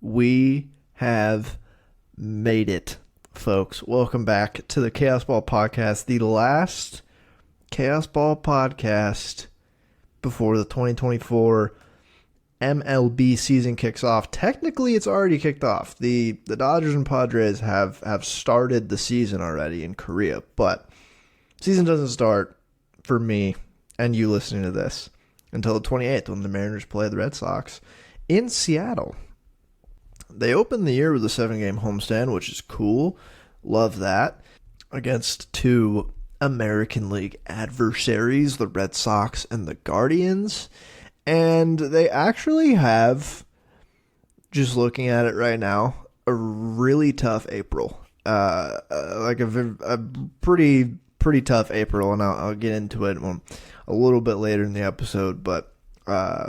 We have made it, folks. Welcome back to the Chaos Ball Podcast, the last Chaos Ball Podcast before the 2024 MLB season kicks off. Technically, it's already kicked off. The Dodgers and Padres have started the season already in Korea, but season doesn't start for me and you listening to this until the 28th when the Mariners play the Red Sox in Seattle. They opened the year with a 7-game homestand, which is cool. Love that. Against two American League adversaries, the Red Sox and the Guardians. And they actually have, just looking at it right now, a really tough April. Like a pretty tough April, and I'll get into it a little bit later in the episode, but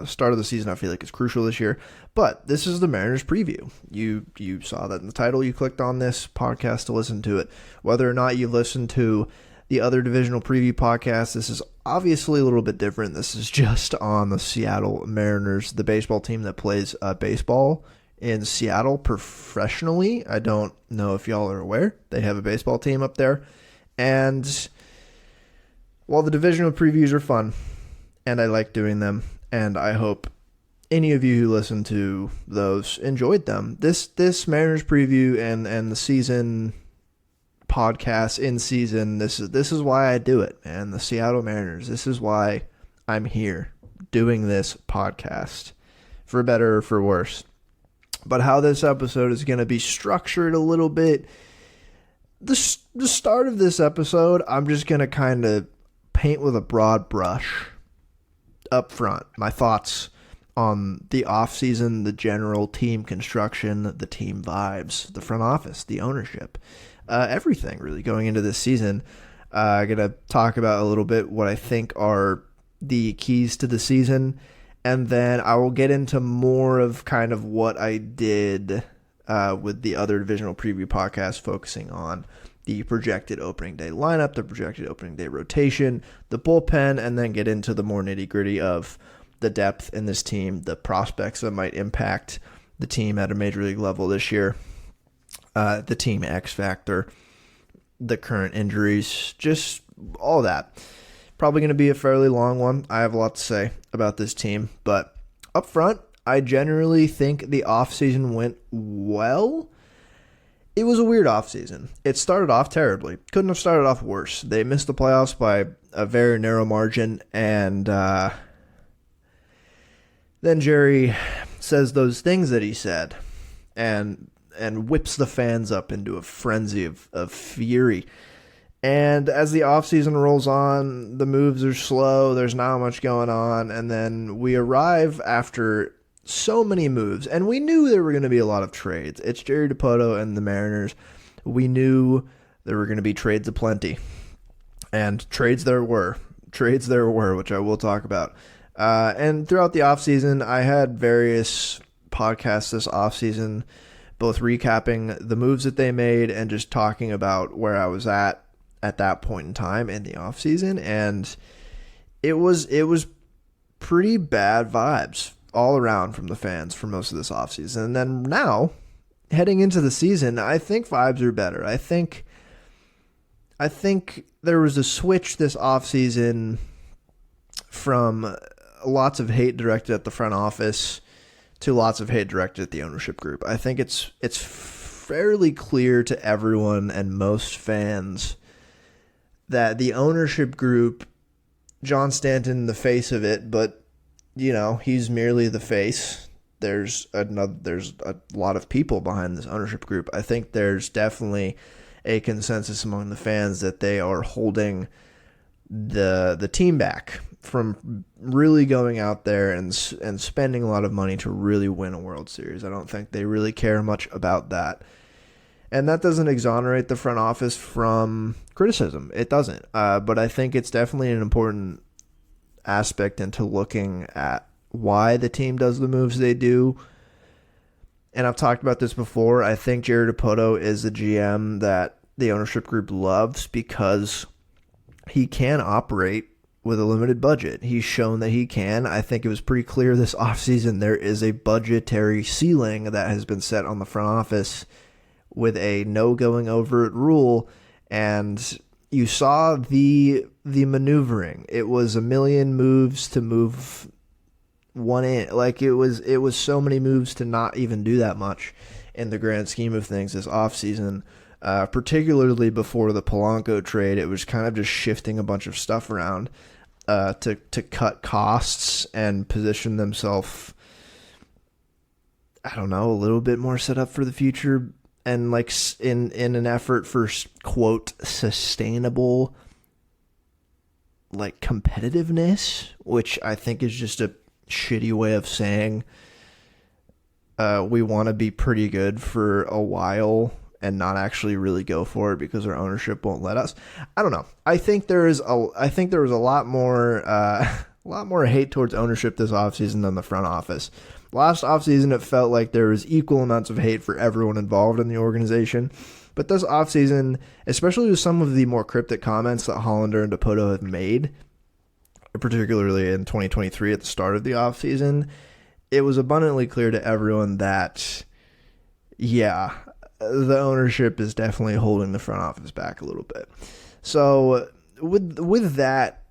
start of the season I feel like is crucial this year. But this is the Mariners preview. You saw that in the title. You clicked on this podcast to listen to it. Whether or not you listened to the other divisional preview podcast, this is obviously a little bit different. This is just on the Seattle Mariners, the baseball team that plays baseball in Seattle professionally. I don't know if y'all are aware. They have a baseball team up there. And while the divisional previews are fun, and I like doing them, and I hope any of you who listen to those enjoyed them. This Mariners preview and the season podcast in season, this is why I do it, man. The Seattle Mariners. This is why I'm here doing this podcast, for better or for worse. But how this episode is going to be structured a little bit, the start of this episode, I'm just going to kind of paint with a broad brush up front. My thoughts on the offseason, the general team construction, the team vibes, the front office, the ownership, everything really going into this season. I'm going to talk about a little bit what I think are the keys to the season, and then I will get into more of kind of what I did with the other divisional preview podcast, focusing on the projected opening day lineup, the projected opening day rotation, the bullpen, and then get into the more nitty-gritty of the depth in this team, the prospects that might impact the team at a major league level this year, the team X factor, the current injuries, just all that. Probably going to be a fairly long one. I have a lot to say about this team, but up front, I generally think the offseason went well. It was a weird offseason. It started off terribly. Couldn't have started off worse. They missed the playoffs by a very narrow margin, and then Jerry says those things that he said and whips the fans up into a frenzy of fury. And as the offseason rolls on, the moves are slow. There's not much going on. And then we arrive after so many moves. And we knew there were going to be a lot of trades. It's Jerry Dipoto and the Mariners. We knew there were going to be trades aplenty. And trades there were. Which I will talk about. And throughout the offseason, I had various podcasts this offseason, both recapping the moves that they made and just talking about where I was at that point in time in the offseason. And it was pretty bad vibes all around from the fans for most of this offseason. And then now, heading into the season, I think vibes are better. I think there was a switch this offseason from lots of hate directed at the front office to lots of hate directed at the ownership group. I think it's fairly clear to everyone and most fans that the ownership group, John Stanton, the face of it, but he's merely the face. There's a lot of people behind this ownership group. I think there's definitely a consensus among the fans that they are holding the team back from really going out there and spending a lot of money to really win a World Series. I don't think they really care much about that. And that doesn't exonerate the front office from criticism. It doesn't. But I think it's definitely an important aspect into looking at why the team does the moves they do. And I've talked about this before. I think Jerry Dipoto is the GM that the ownership group loves because he can operate with a limited budget. He's shown that he can. I think it was pretty clear this offseason there is a budgetary ceiling that has been set on the front office with a no going over it rule, and you saw the maneuvering. It was a million moves to move one in. Like it was so many moves to not even do that much in the grand scheme of things this offseason. Particularly before the Polanco trade, it was kind of just shifting a bunch of stuff around to cut costs and position themselves, I don't know, a little bit more set up for the future, and like in an effort for, quote, sustainable like competitiveness, which I think is just a shitty way of saying we want to be pretty good for a while and not actually really go for it because our ownership won't let us. I don't know. I think there was a lot more hate towards ownership this offseason than the front office. Last offseason, it felt like there was equal amounts of hate for everyone involved in the organization. But this offseason, especially with some of the more cryptic comments that Hollander and Dipoto have made, particularly in 2023 at the start of the offseason, it was abundantly clear to everyone that, yeah, the ownership is definitely holding the front office back a little bit. So with that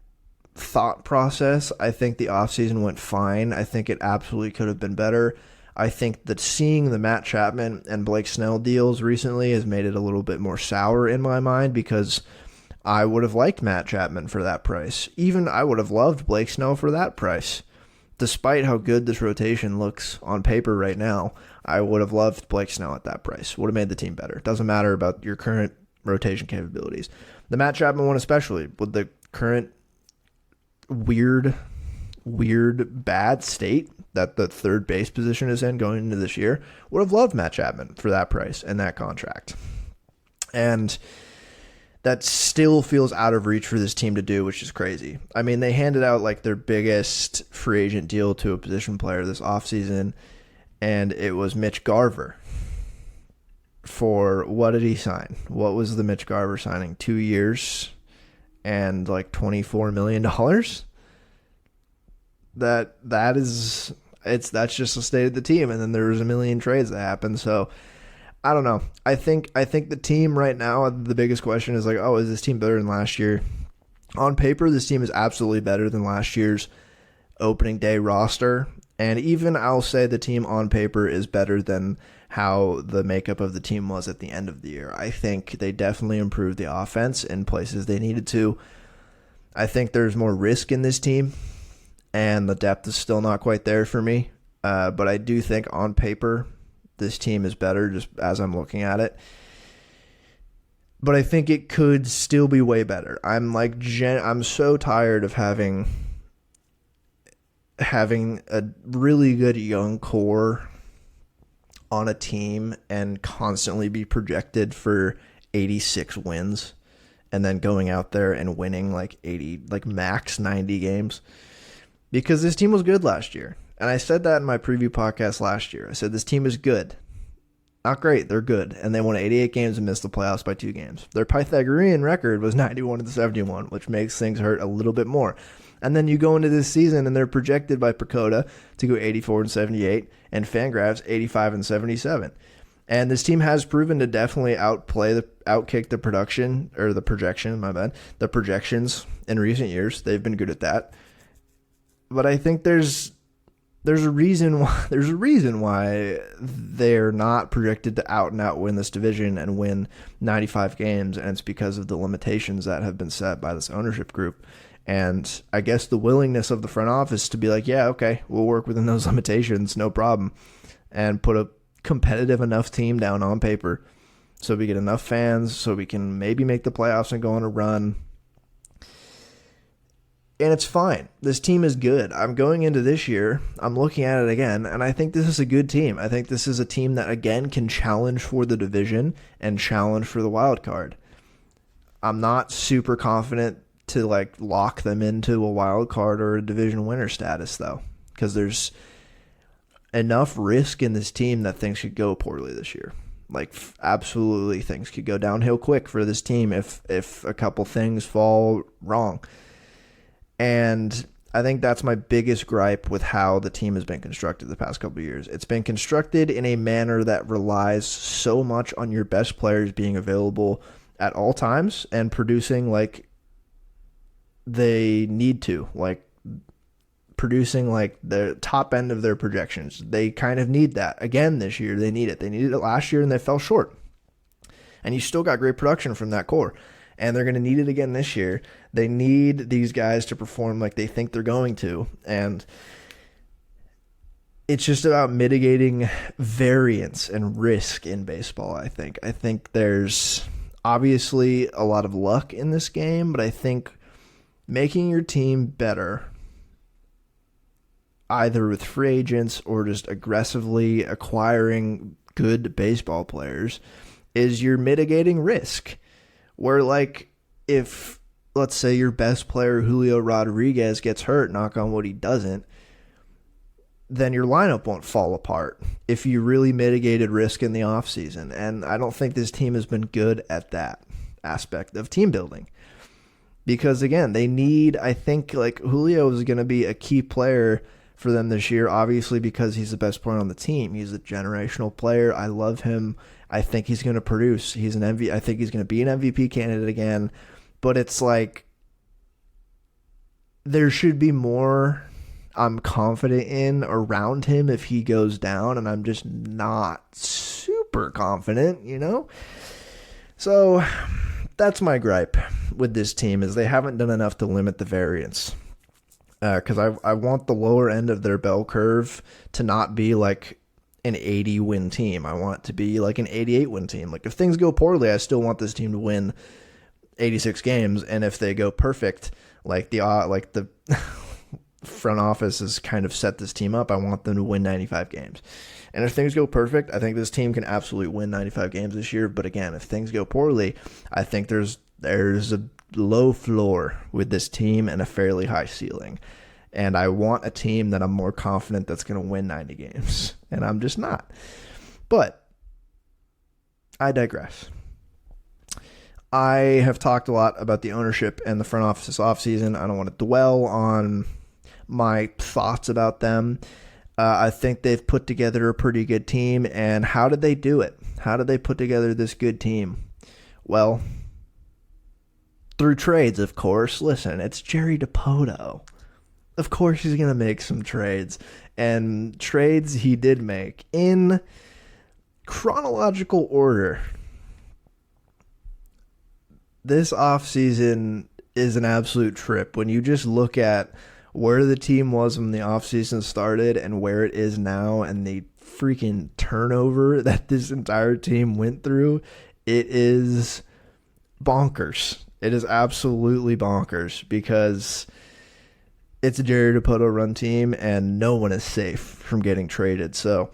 thought process, I think the offseason went fine. I think it absolutely could have been better. I think that seeing the Matt Chapman and Blake Snell deals recently has made it a little bit more sour in my mind, because I would have liked Matt Chapman for that price. Even I would have loved Blake Snell for that price. Despite how good this rotation looks on paper right now, I would have loved Blake Snell at that price. Would have made the team better. Doesn't matter about your current rotation capabilities. The Matt Chapman one especially, with the current weird bad state that the third base position is in going into this year, would have loved Matt Chapman for that price and that contract. And that still feels out of reach for this team to do, which is crazy. I mean, they handed out like their biggest free agent deal to a position player this offseason, and it was Mitch Garver. For what did he sign? What was the Mitch Garver signing? 2 years and like $24 million? That's just the state of the team. And then there was a million trades that happened. So I don't know. I think the team right now, the biggest question is like, oh, is this team better than last year? On paper, this team is absolutely better than last year's opening day roster. And even I'll say the team on paper is better than how the makeup of the team was at the end of the year. I think they definitely improved the offense in places they needed to. I think there's more risk in this team, and the depth is still not quite there for me. But I do think on paper, this team is better just as I'm looking at it. But I think it could still be way better. I'm so tired of having a really good young core on a team and constantly be projected for 86 wins and then going out there and winning like max 90 games. Because this team was good last year. And I said that in my preview podcast last year. I said this team is good. Not great, they're good. And they won 88 games and missed the playoffs by 2 games. Their Pythagorean record was 91-71, which makes things hurt a little bit more. And then you go into this season and they're projected by Pacoda to go 84-78 and Fangraphs 85-77. And this team has proven to definitely outkick the projections in recent years. They've been good at that. But I think there's a reason why they're not projected to out and out win this division and win 95 games, and it's because of the limitations that have been set by this ownership group. And I guess the willingness of the front office to be like, yeah, okay, we'll work within those limitations, no problem, and put a competitive enough team down on paper so we get enough fans so we can maybe make the playoffs and go on a run. And it's fine. This team is good. I'm going into this year, I'm looking at it again, and I think this is a good team. I think this is a team that, again, can challenge for the division and challenge for the wild card. I'm not super confident to lock them into a wild card or a division winner status, though, because there's enough risk in this team that things could go poorly this year. Absolutely, things could go downhill quick for this team if a couple things fall wrong. And I think that's my biggest gripe with how the team has been constructed the past couple of years. It's been constructed in a manner that relies so much on your best players being available at all times and producing like they need to, like producing like the top end of their projections. They kind of need that. Again, this year, they need it. They needed it last year and they fell short. And you still got great production from that core. And they're going to need it again this year. They need these guys to perform like they think they're going to. And it's just about mitigating variance and risk in baseball, I think. I think there's obviously a lot of luck in this game, but I think making your team better, either with free agents or just aggressively acquiring good baseball players, is you're mitigating risk. Where, like, if, let's say, your best player, Julio Rodriguez, gets hurt, knock on wood, he doesn't, then your lineup won't fall apart if you really mitigated risk in the offseason. And I don't think this team has been good at that aspect of team building. Because, again, they need, I think, like, Julio is going to be a key player for them this year, obviously because he's the best player on the team. He's a generational player. I love him. I think he's going to produce. He's an MVP. I think he's going to be an MVP candidate again. But it's like there should be more I'm confident in around him if he goes down, and I'm just not super confident, you know? So that's my gripe with this team, is they haven't done enough to limit the variance. Because I want the lower end of their bell curve to not be like an 80-win team. I want it to be like an 88-win team. Like, if things go poorly, I still want this team to win 86 games, and if they go perfect, like the front office has kind of set this team up, I want them to win 95 games. And if things go perfect, I think this team can absolutely win 95 games this year. But again, if things go poorly, I think there's a low floor with this team and a fairly high ceiling. And I want a team that I'm more confident that's going to win 90 games. And I'm just not. But I digress. I have talked a lot about the ownership and the front office this offseason. I don't want to dwell on my thoughts about them. I think they've put together a pretty good team. And how did they do it? How did they put together this good team? Well, through trades, of course. Listen, it's Jerry Dipoto. Of course he's going to make some trades. And trades he did make in chronological order. This offseason is an absolute trip. When you just look at where the team was when the offseason started and where it is now and the freaking turnover that this entire team went through, it is bonkers. It is absolutely bonkers because it's a Jerry Dipoto run team and no one is safe from getting traded. So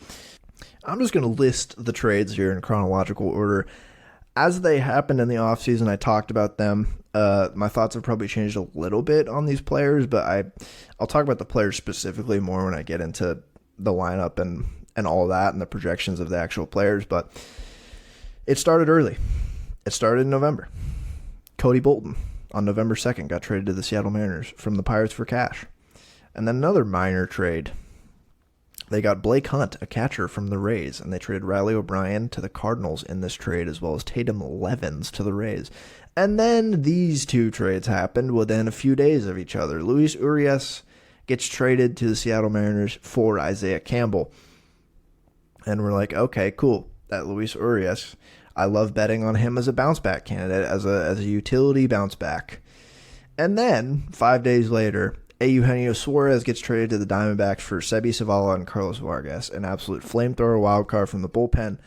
I'm just going to list the trades here in chronological order. As they happened in the offseason, I talked about them. My thoughts have probably changed a little bit on these players, but I'll talk about the players specifically more when I get into the lineup and all that and the projections of the actual players. But it started early. It started in November. Cody Bolton on November 2nd got traded to the Seattle Mariners from the Pirates for cash. And then another minor trade. They got Blake Hunt, a catcher from the Rays, and they traded Riley O'Brien to the Cardinals in this trade, as well as Tatum Levens to the Rays. And then these two trades happened within a few days of each other. Luis Urias gets traded to the Seattle Mariners for Isaiah Campbell. And we're like, okay, cool. That Luis Urias, I love betting on him as a bounce back candidate, as a utility bounce back. And then 5 days later, Eugenio Suarez gets traded to the Diamondbacks for Sebi Zavala and Carlos Vargas, an absolute flamethrower wild card from the bullpen,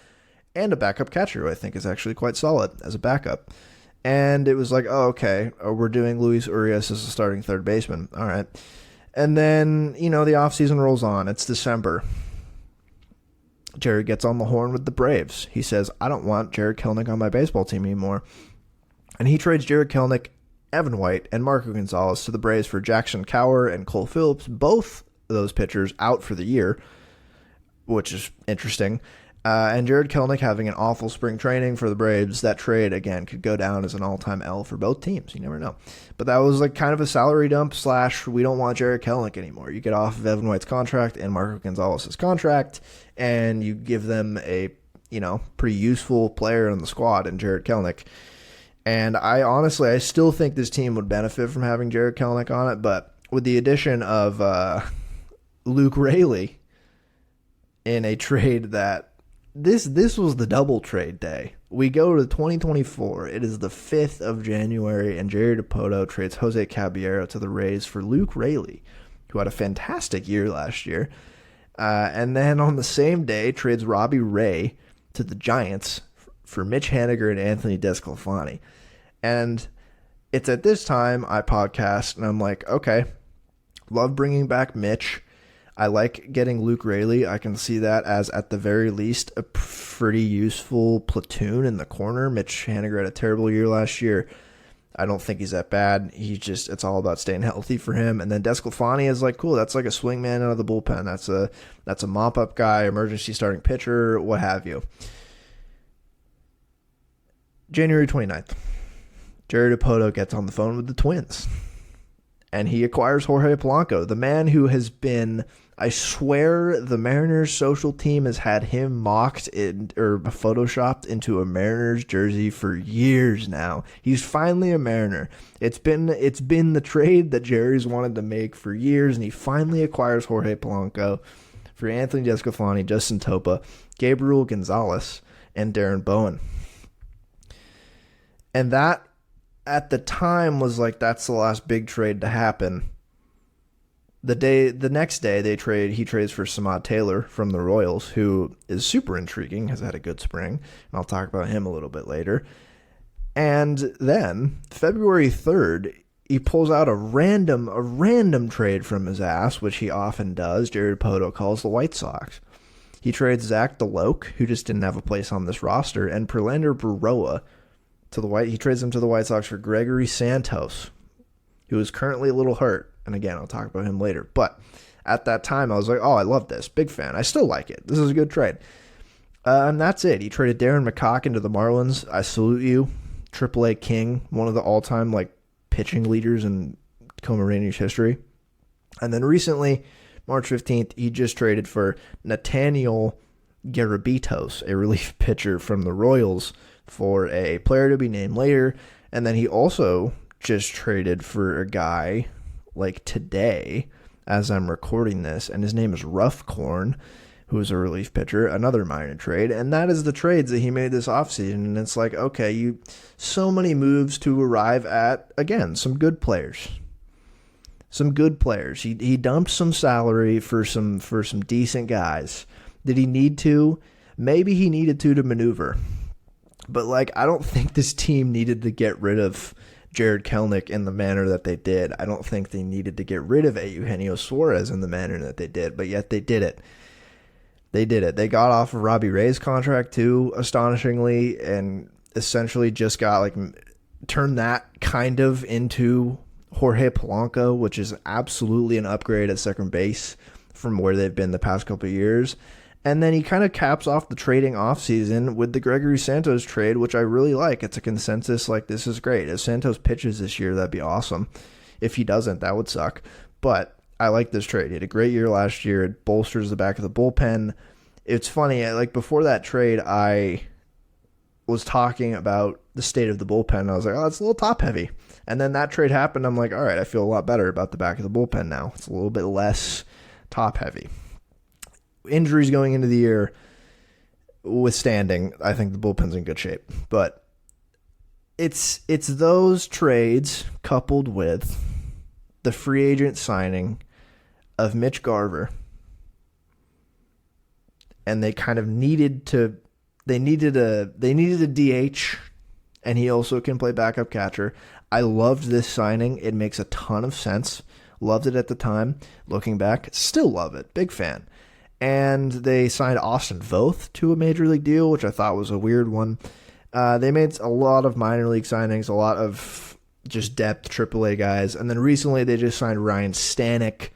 and a backup catcher who I think is actually quite solid as a backup. And it was like, oh, okay, we're doing Luis Urias as a starting third baseman. All right. And then, the offseason rolls on. It's December. Jared gets on the horn with the Braves. He says, I don't want Jared Kelenic on my baseball team anymore. And he trades Jared Kelenic, Evan White, and Marco Gonzalez to the Braves for Jackson Kowar and Cole Phillips, both of those pitchers out for the year, which is interesting. And Jared Kelenic having an awful spring training for the Braves. That trade, again, could go down as an all-time L for both teams. You never know. But that was like kind of a salary dump / we don't want Jared Kelenic anymore. You get off of Evan White's contract and Marco Gonzalez's contract, and you give them a, pretty useful player in the squad in Jared Kelenic. And I still think this team would benefit from having Jared Kelenic on it, but with the addition of Luke Raley in a trade that this was the double trade day. We go to 2024. It is the 5th of January, and Jerry Dipoto trades Jose Caballero to the Rays for Luke Raley, who had a fantastic year last year. And then on the same day, trades Robbie Ray to the Giants for Mitch Haniger and Anthony Desclafani. And it's at this time I podcast, and I'm like, okay, love bringing back Mitch. I like getting Luke Raley. I can see that as, at the very least, a pretty useful platoon in the corner. Mitch Haniger had a terrible year last year. I don't think he's that bad. It's all about staying healthy for him. And then Desclafani is like, cool, that's like a swingman out of the bullpen. That's a mop-up guy, emergency starting pitcher, what have you. January 29th, Jerry Dipoto gets on the phone with the Twins. And he acquires Jorge Polanco, the man who has been, I swear the Mariners social team has had him mocked or photoshopped into a Mariners jersey for years now. He's finally a Mariner. It's been the trade that Jerry's wanted to make for years, and he finally acquires Jorge Polanco for Anthony Desclafani, Justin Topa, Gabriel Gonzalez, and Darren Bowen. And that, at the time, was like, that's the last big trade to happen. The next day he trades for Samad Taylor from the Royals, who is super intriguing, has had a good spring, and I'll talk about him a little bit later. And then February 3rd, he pulls out a random trade from his ass, which he often does. Jerry Dipoto calls the White Sox. He trades Zach DeLoach, who just didn't have a place on this roster, and Perlander Baroa he trades him to the White Sox for Gregory Santos, who is currently a little hurt. And again, I'll talk about him later. But at that time, I was like, oh, I love this. Big fan. I still like it. This is a good trade. And that's it. He traded Darren McCocken to the Marlins. I salute you. AAA King, one of the all-time pitching leaders in Comarini's history. And then recently, March 15th, he just traded for Nathaniel Garabitos, a relief pitcher from the Royals, for a player to be named later. And then he also just traded for a guy today as I'm recording this, and his name is Rough Corn, who is a relief pitcher, another minor trade. And that is the trades that he made this offseason. And it's like, okay, so many moves to arrive at, again, some good players. He dumped some salary for some decent guys. Did he need to? Maybe he needed to maneuver. But I don't think this team needed to get rid of Jared Kelenic in the manner that they did. I don't think they needed to get rid of Eugenio Suarez in the manner that they did, but yet they did it. They got off of Robbie Ray's contract too, astonishingly, and essentially just got turned that kind of into Jorge Polanco, which is absolutely an upgrade at second base from where they've been the past couple of years. And then he kind of caps off the trading offseason with the Gregory Santos trade, which I really like. It's a consensus, this is great. If Santos pitches this year, that'd be awesome. If he doesn't, that would suck. But I like this trade. He had a great year last year. It bolsters the back of the bullpen. It's funny, before that trade, I was talking about the state of the bullpen. I was like, oh, it's a little top heavy. And then that trade happened. I'm like, all right, I feel a lot better about the back of the bullpen now. It's a little bit less top heavy. Injuries going into the year withstanding, I think the bullpen's in good shape. But it's those trades coupled with the free agent signing of Mitch Garver, and they kind of needed a DH, and he also can play backup catcher. I loved this signing. It makes a ton of sense. Loved it at the time. Looking back, still love it. Big fan. And they signed Austin Voth to a major league deal, which I thought was a weird one. They made a lot of minor league signings, a lot of just depth AAA guys. And then recently they just signed Ryan Stanek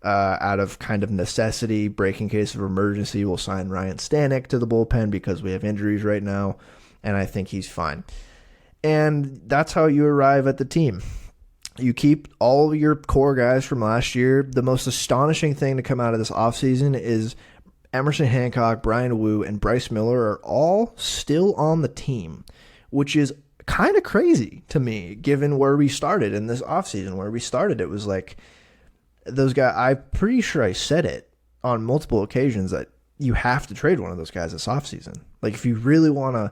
Out of kind of necessity, break in case of emergency, we'll sign Ryan Stanek to the bullpen because we have injuries right now, and I think he's fine. And that's how you arrive at the team. You keep all your core guys from last year. The most astonishing thing to come out of this offseason is Emerson Hancock, Brian Wu, and Bryce Miller are all still on the team, which is kind of crazy to me, given where we started in this offseason. Where we started, it was like those guys. I'm pretty sure I said it on multiple occasions that you have to trade one of those guys this offseason. Like if you really want to,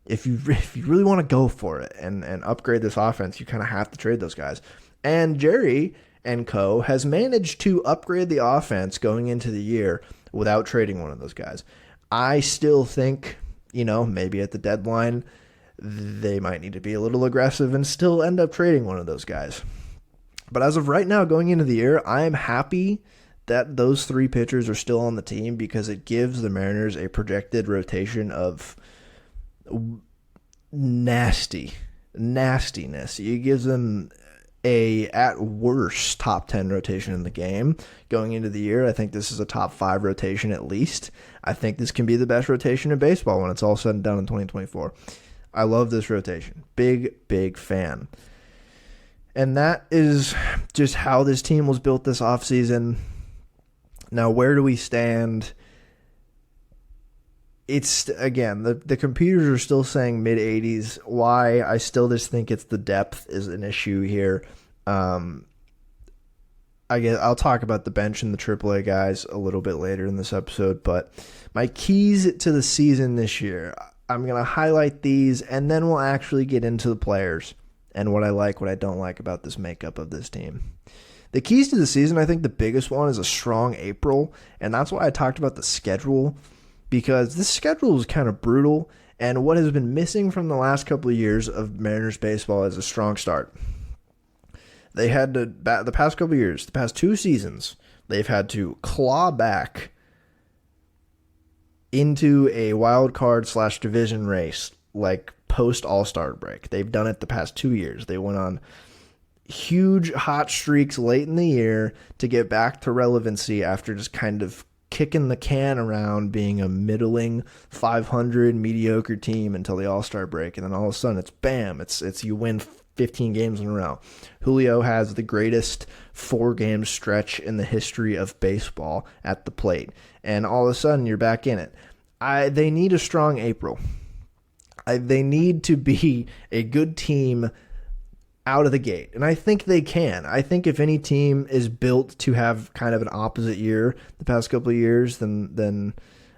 if you really want to go for it and upgrade this offense, you kind of have to trade those guys. And Jerry and co has managed to upgrade the offense going into the year without trading one of those guys. I still think, maybe at the deadline, they might need to be a little aggressive and still end up trading one of those guys. But as of right now, going into the year, I am happy that those three pitchers are still on the team because it gives the Mariners a projected rotation of nastiness. It gives them at worst, top 10 rotation in the game going into the year. I think this is a top 5 rotation at least. I think this can be the best rotation in baseball when it's all said and done in 2024. I love this rotation. Big fan. And that is just how this team was built this offseason. Now, where do we stand? It's, again, the computers are still saying mid-80s. Why? I still just think it's the depth is an issue here. I guess I'll talk about the bench and the AAA guys a little bit later in this episode, but my keys to the season this year, I'm going to highlight these, and then we'll actually get into the players and what I like, what I don't like about this makeup of this team. The keys to the season, I think the biggest one is a strong April, and that's why I talked about the schedule, because this schedule is kind of brutal, and what has been missing from the last couple of years of Mariners baseball is a strong start. They had to, the past couple of years, the past 2 seasons, they've had to claw back into a wild card / division race like post All-Star break. They've done it the past 2 years. They went on huge hot streaks late in the year to get back to relevancy after just kind of kicking the can around being a middling 500 mediocre team until the All-Star break. And then all of a sudden it's bam, it's you win 15 games in a row. Julio has the greatest 4-game stretch in the history of baseball at the plate. And all of a sudden you're back in it. They need a strong April. They need to be a good team out of the gate. And I think they can. I think if any team is built to have kind of an opposite year the past couple of years than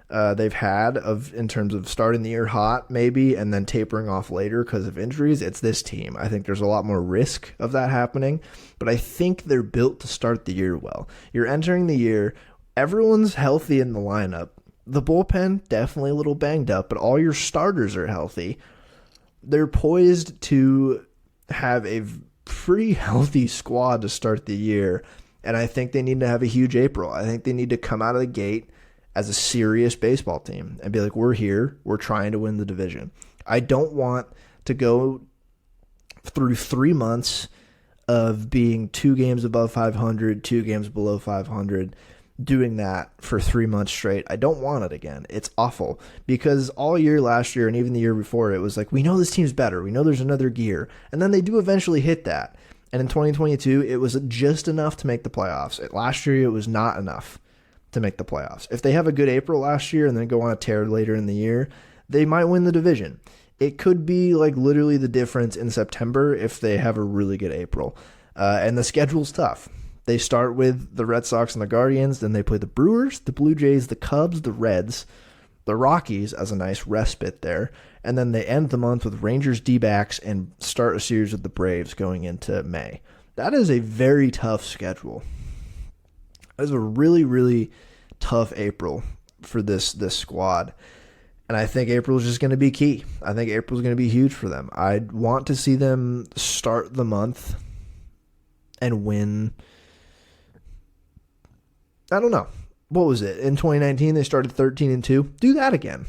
they've had in terms of starting the year hot maybe and then tapering off later because of injuries, it's this team. I think there's a lot more risk of that happening, but I think they're built to start the year well. You're entering the year, everyone's healthy in the lineup. The bullpen, definitely a little banged up, but all your starters are healthy. They're poised to have a pretty healthy squad to start the year, and I think they need to have a huge April. I think they need to come out of the gate as a serious baseball team and be like, we're here, we're trying to win the division. I don't want to go through 3 months of being 2 games above 500, 2 games below 500, doing that for 3 months straight. I don't want it again. It's awful because all year last year and even the year before, it was like, we know this team's better. We know there's another gear. And then they do eventually hit that. And in 2022, it was just enough to make the playoffs. Last year, it was not enough to make the playoffs. If they have a good April last year and then go on a tear later in the year, they might win the division. It could be like literally the difference in September if they have a really good April. And the schedule's tough. They start with the Red Sox and the Guardians, then they play the Brewers, the Blue Jays, the Cubs, the Reds, the Rockies as a nice respite there, and then they end the month with Rangers, D-backs, and start a series with the Braves going into May. That is a very tough schedule. That is a really, really tough April for this squad. And I think April is just going to be key. I think April is going to be huge for them. I want to see them start the month and win. I don't know. What was it? In 2019, they started 13-2. Do that again.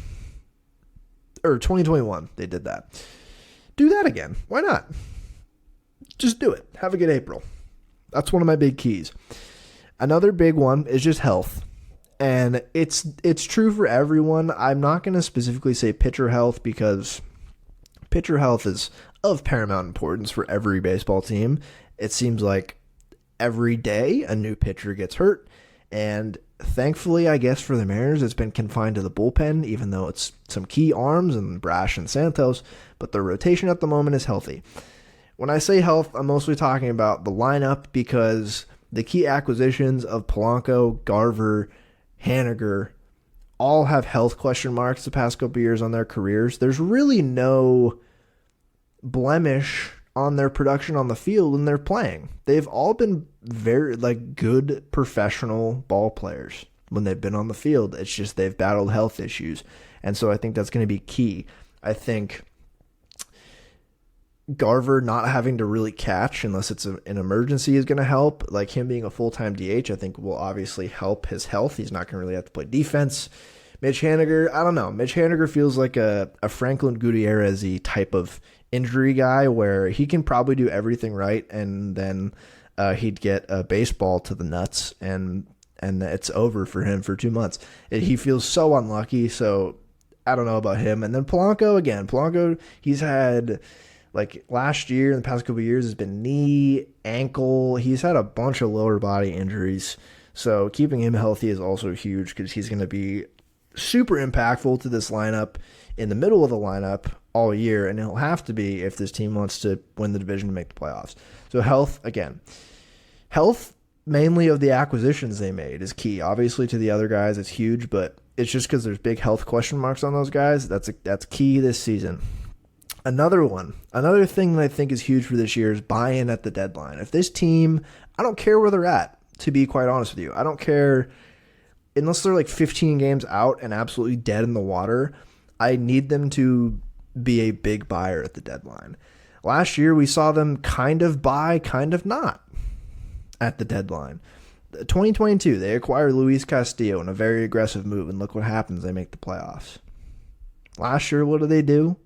Or 2021, they did that. Do that again. Why not? Just do it. Have a good April. That's one of my big keys. Another big one is just health. And it's true for everyone. I'm not going to specifically say pitcher health because pitcher health is of paramount importance for every baseball team. It seems like every day a new pitcher gets hurt. And thankfully, I guess for the Mariners, it's been confined to the bullpen, even though it's some key arms and Brash and Santos. But the rotation at the moment is healthy. When I say health, I'm mostly talking about the lineup because the key acquisitions of Polanco, Garver, Haniger all have health question marks the past couple years on their careers. There's really no blemish on their production on the field when they're playing. They've all been very good professional ball players when they've been on the field. It's just they've battled health issues. And so I think that's going to be key. I think Garver not having to really catch unless it's an emergency is going to help. Like him being a full-time DH, I think will obviously help his health. He's not going to really have to play defense. Mitch Haniger, I don't know. Mitch Haniger feels like a Franklin Gutierrez-y type of injury guy where he can probably do everything right and then he'd get a baseball to the nuts and it's over for him for 2 months. He feels so unlucky, so I don't know about him. And then Polanco, again. Polanco, he's had... last year, in the past couple of years, has been knee, ankle. He's had a bunch of lower body injuries. So keeping him healthy is also huge because he's going to be super impactful to this lineup in the middle of the lineup all year. And he'll have to be if this team wants to win the division to make the playoffs. So health, again. Health, mainly of the acquisitions they made, is key. Obviously, to the other guys, it's huge. But it's just because there's big health question marks on those guys. That's key this season. Another thing that I think is huge for this year is buy-in at the deadline. If this team, I don't care where they're at, to be quite honest with you. I don't care, unless they're 15 games out and absolutely dead in the water, I need them to be a big buyer at the deadline. Last year, we saw them kind of buy, kind of not at the deadline. 2022, they acquired Luis Castillo in a very aggressive move, and look what happens. They make the playoffs. Last year, what do?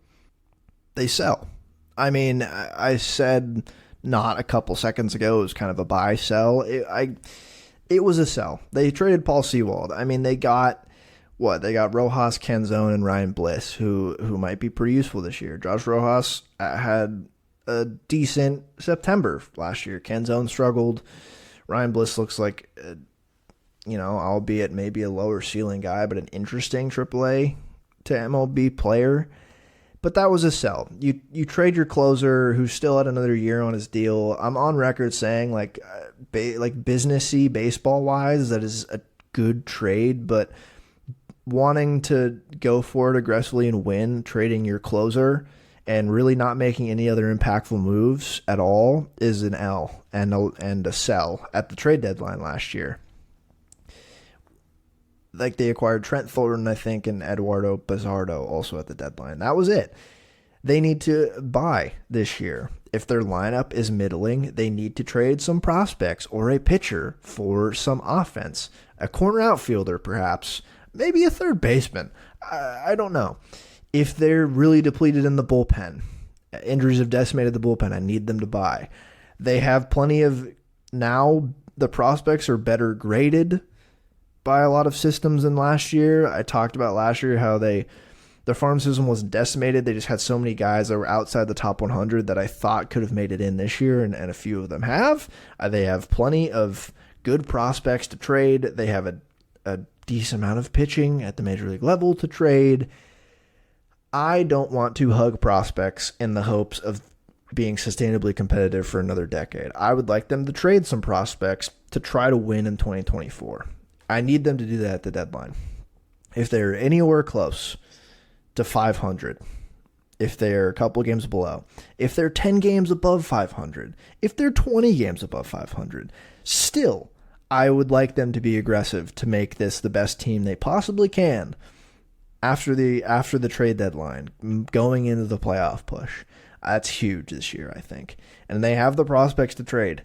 They sell. I mean, I said not a couple seconds ago it was kind of a buy-sell. It was a sell. They traded Paul Sewald. I mean, they got what? They got Rojas, Canzone, and Ryan Bliss, who might be pretty useful this year. Josh Rojas had a decent September last year. Canzone struggled. Ryan Bliss looks like, albeit maybe a lower ceiling guy, but an interesting AAA to MLB player. But that was a sell. You trade your closer who's still had another year on his deal. I'm on record saying businessy baseball wise that is a good trade, but wanting to go for it aggressively and win, trading your closer and really not making any other impactful moves at all is an L and a sell at the trade deadline last year. They acquired Trent Thornton, I think, and Eduardo Bazardo also at the deadline. That was it. They need to buy this year. If their lineup is middling, they need to trade some prospects or a pitcher for some offense. A corner outfielder, perhaps. Maybe a third baseman. I don't know. If they're really depleted in the bullpen, injuries have decimated the bullpen, I need them to buy. They have plenty of... Now the prospects are better graded by a lot of systems than last year. I talked about last year how their farm system was decimated. They just had so many guys that were outside the top 100 that I thought could have made it in this year, and a few of them have. They have plenty of good prospects to trade. They have a decent amount of pitching at the major league level to trade. I don't want to hug prospects in the hopes of being sustainably competitive for another decade. I would like them to trade some prospects to try to win in 2024. I need them to do that at the deadline. If they're anywhere close to 500, if they're a couple games below, if they're 10 games above 500, if they're 20 games above 500, still, I would like them to be aggressive to make this the best team they possibly can after the trade deadline, going into the playoff push. That's huge this year, I think. And they have the prospects to trade.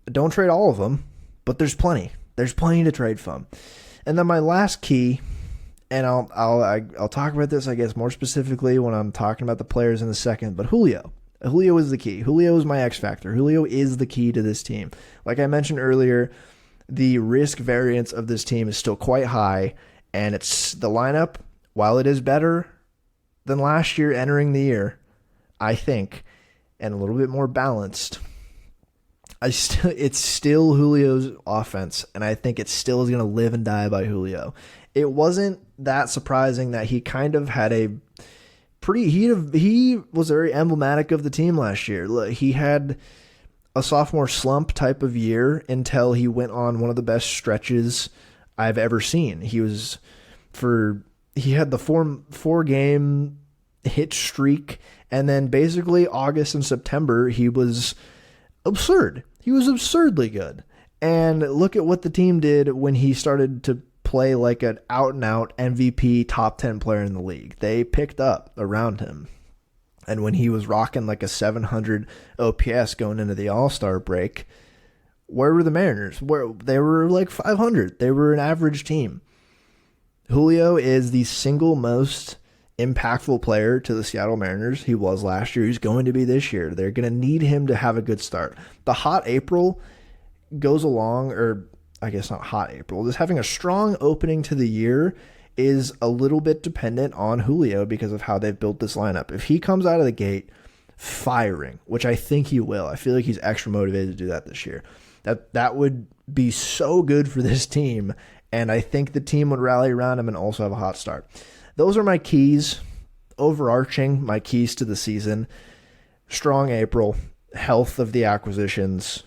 Don't trade all of them, but there's plenty. There's plenty to trade from. And then my last key, and I'll talk about this, I guess, more specifically when I'm talking about the players in a second, but Julio. Julio is the key. Julio is my X factor. Julio is the key to this team. Like I mentioned earlier, the risk variance of this team is still quite high, and it's the lineup, while it is better than last year entering the year, I think, and a little bit more balanced, it's still Julio's offense, and I think it still is going to live and die by Julio. It wasn't that surprising that he kind of had a he was very emblematic of the team last year. He had a sophomore slump type of year until he went on one of the best stretches I've ever seen. He had the four game hit streak, and then basically August and September he was absurd. He was absurdly good. And look at what the team did when he started to play like an out-and-out MVP top 10 player in the league. They picked up around him. And when he was rocking like a 700 OPS going into the All-Star break, where were the Mariners? They were like 500. They were an average team. Julio is the single most impactful player to the Seattle Mariners. He was last year. He's going to be this year. They're going to need him to have a good start. The hot April goes along, or I guess not hot April, just having a strong opening to the year is a little bit dependent on Julio because of how they've built this lineup. If he comes out of the gate firing, which I think he will, I feel like he's extra motivated to do that this year. That would be so good for this team, and I think the team would rally around him and also have a hot start. Those are my keys, overarching, my keys to the season. Strong April, health of the acquisitions,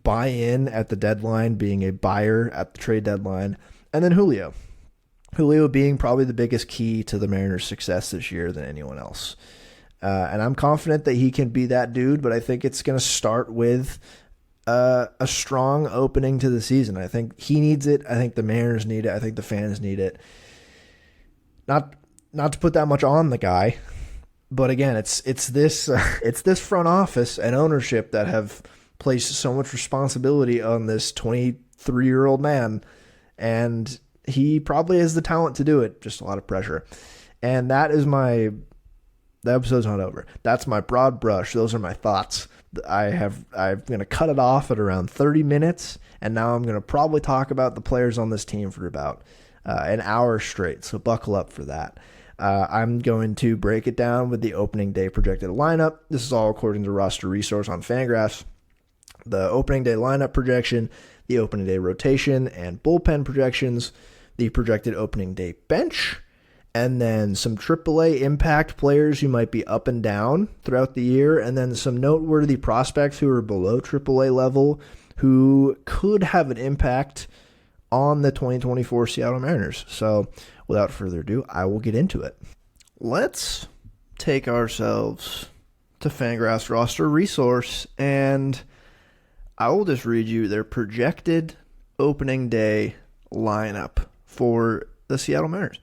buy-in at the deadline, being a buyer at the trade deadline, and then Julio. Julio being probably the biggest key to the Mariners' success this year than anyone else. And I'm confident that he can be that dude, but I think it's going to start with a strong opening to the season. I think he needs it. I think the Mariners need it. I think the fans need it. Not to put that much on the guy, but again, it's this front office and ownership that have placed so much responsibility on this 23-year-old man, and he probably has the talent to do it, just a lot of pressure. And the episode's not over. That's my broad brush. Those are my thoughts. I'm going to cut it off at around 30 minutes, and now I'm going to probably talk about the players on this team for about an hour straight, so buckle up for that. I'm going to break it down with the opening day projected lineup. This is all according to Roster Resource on Fangraphs. The opening day lineup projection, the opening day rotation and bullpen projections, the projected opening day bench, and then some AAA impact players who might be up and down throughout the year, and then some noteworthy prospects who are below AAA level who could have an impact on the 2024 Seattle Mariners. So without further ado, I will get into it. Let's take ourselves to Fangraphs Roster Resource, and I will just read you their projected opening day lineup for the Seattle Mariners.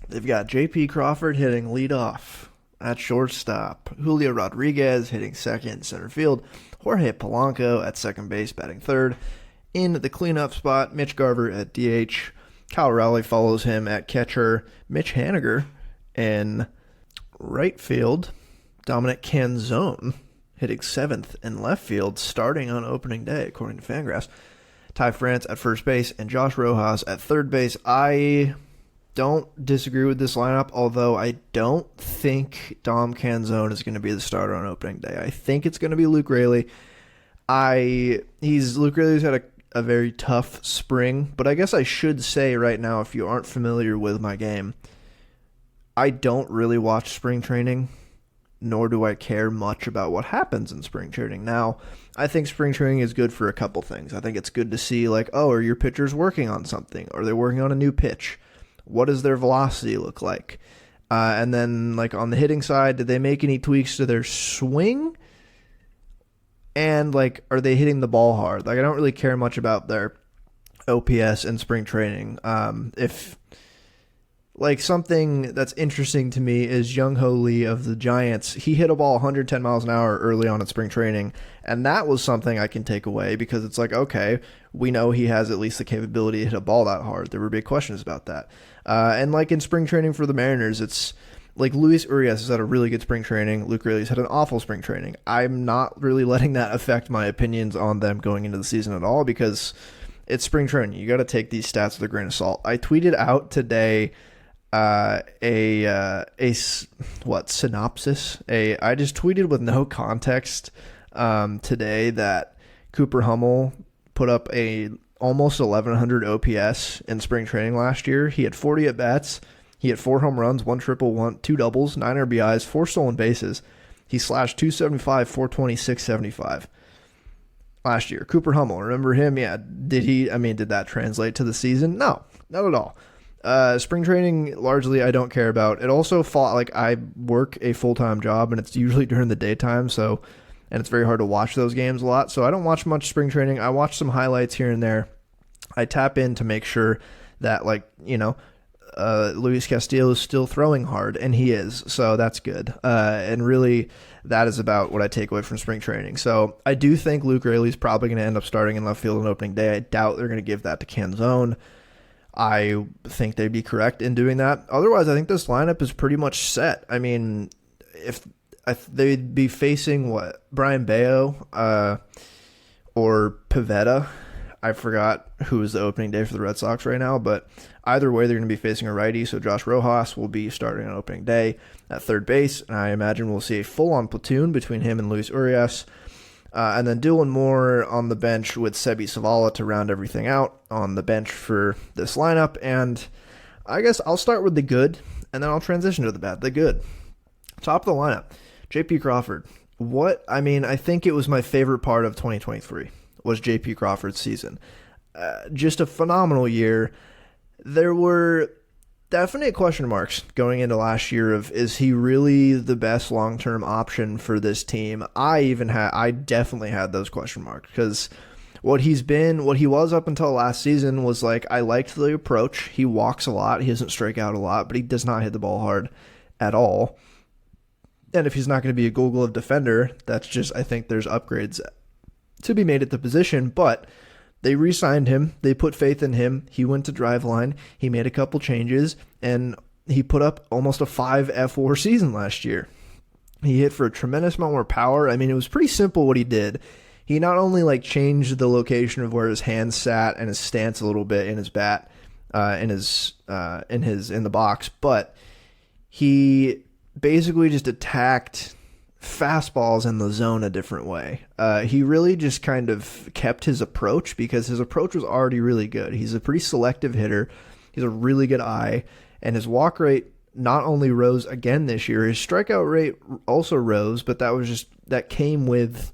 They've got J.P. Crawford hitting leadoff at shortstop, Julio Rodriguez hitting second center field, Jorge Polanco at second base batting third. In the cleanup spot, Mitch Garver at DH, Kyle Rowley follows him at catcher, Mitch Haniger in right field, Dominic Canzone hitting seventh in left field, starting on opening day, according to Fangraphs. Ty France at first base and Josh Rojas at third base. I don't disagree with this lineup, although I don't think Dom Canzone is going to be the starter on opening day. I think it's going to be Luke Raley. Luke Raley's had a very tough spring, but I guess I should say right now, if you aren't familiar with my game, I don't really watch spring training, nor do I care much about what happens in spring training. Now, I think spring training is good for a couple things. I think it's good to see, like, oh, are your pitchers working on something? Are they working on a new pitch? What does their velocity look like? And then, like, on the hitting side, did they make any tweaks to their swing? And, like, are they hitting the ball hard? Like, I don't really care much about their OPS in spring training. Something that's interesting to me is Young-Ho Lee of the Giants. He hit a ball 110 miles an hour early on in spring training, and that was something I can take away because it's like, okay, we know he has at least the capability to hit a ball that hard. There were big questions about that. And, like, in spring training for the Mariners, it's like Luis Urias has had a really good spring training. Luke Raley's had an awful spring training. I'm not really letting that affect my opinions on them going into the season at all because it's spring training. You got to take these stats with a grain of salt. I tweeted out today synopsis. I just tweeted with no context today that Cooper Hummel put up a almost 1,100 OPS in spring training last year. He had 40 at bats. He had 4 home runs, 1 triple, 2 doubles, 9 RBIs, 4 stolen bases. He slashed 275, 420, 675 last year. Cooper Hummel, remember him? Yeah. Did that translate to the season? No, not at all. Spring training, largely, I don't care about. It also I work a full-time job, and it's usually during the daytime, and it's very hard to watch those games a lot, so I don't watch much spring training. I watch some highlights here and there. I tap in to make sure that, Luis Castillo is still throwing hard, and he is, so that's good. And really, that is about what I take away from spring training. So I do think Luke Raley's probably going to end up starting in left field on opening day. I doubt they're going to give that to Canzone. I think they'd be correct in doing that. Otherwise, I think this lineup is pretty much set. I mean, if they'd be facing Brian Bayo or Pivetta. I forgot who is the opening day for the Red Sox right now, but either way, they're going to be facing a righty, so Josh Rojas will be starting on opening day at third base, and I imagine we'll see a full-on platoon between him and Luis Urias, and then Dylan Moore on the bench with Sebi Savala to round everything out on the bench for this lineup, and I guess I'll start with the good, and then I'll transition to the bad. The good. Top of the lineup, J.P. Crawford. I think it was my favorite part of 2023. Was J.P. Crawford's season. Just a phenomenal year. There were definite question marks going into last year of, is he really the best long-term option for this team? I definitely had those question marks because what he was up until last season was I liked the approach. He walks a lot. He doesn't strike out a lot, but he does not hit the ball hard at all. And if he's not going to be a Gold Glove defender, I think there's upgrades to be made at the position, but they re-signed him. They put faith in him. He went to Driveline. He made a couple changes, and he put up almost a 5 F4 season last year. He hit for a tremendous amount more power. It was pretty simple what he did. He not only changed the location of where his hands sat and his stance a little bit in his bat, in the box, but he basically just attacked fastballs in the zone a different way. He really just kind of kept his approach because his approach was already really good. He's a pretty selective hitter. He's a really good eye, and his walk rate not only rose again this year, his strikeout rate also rose, but that came with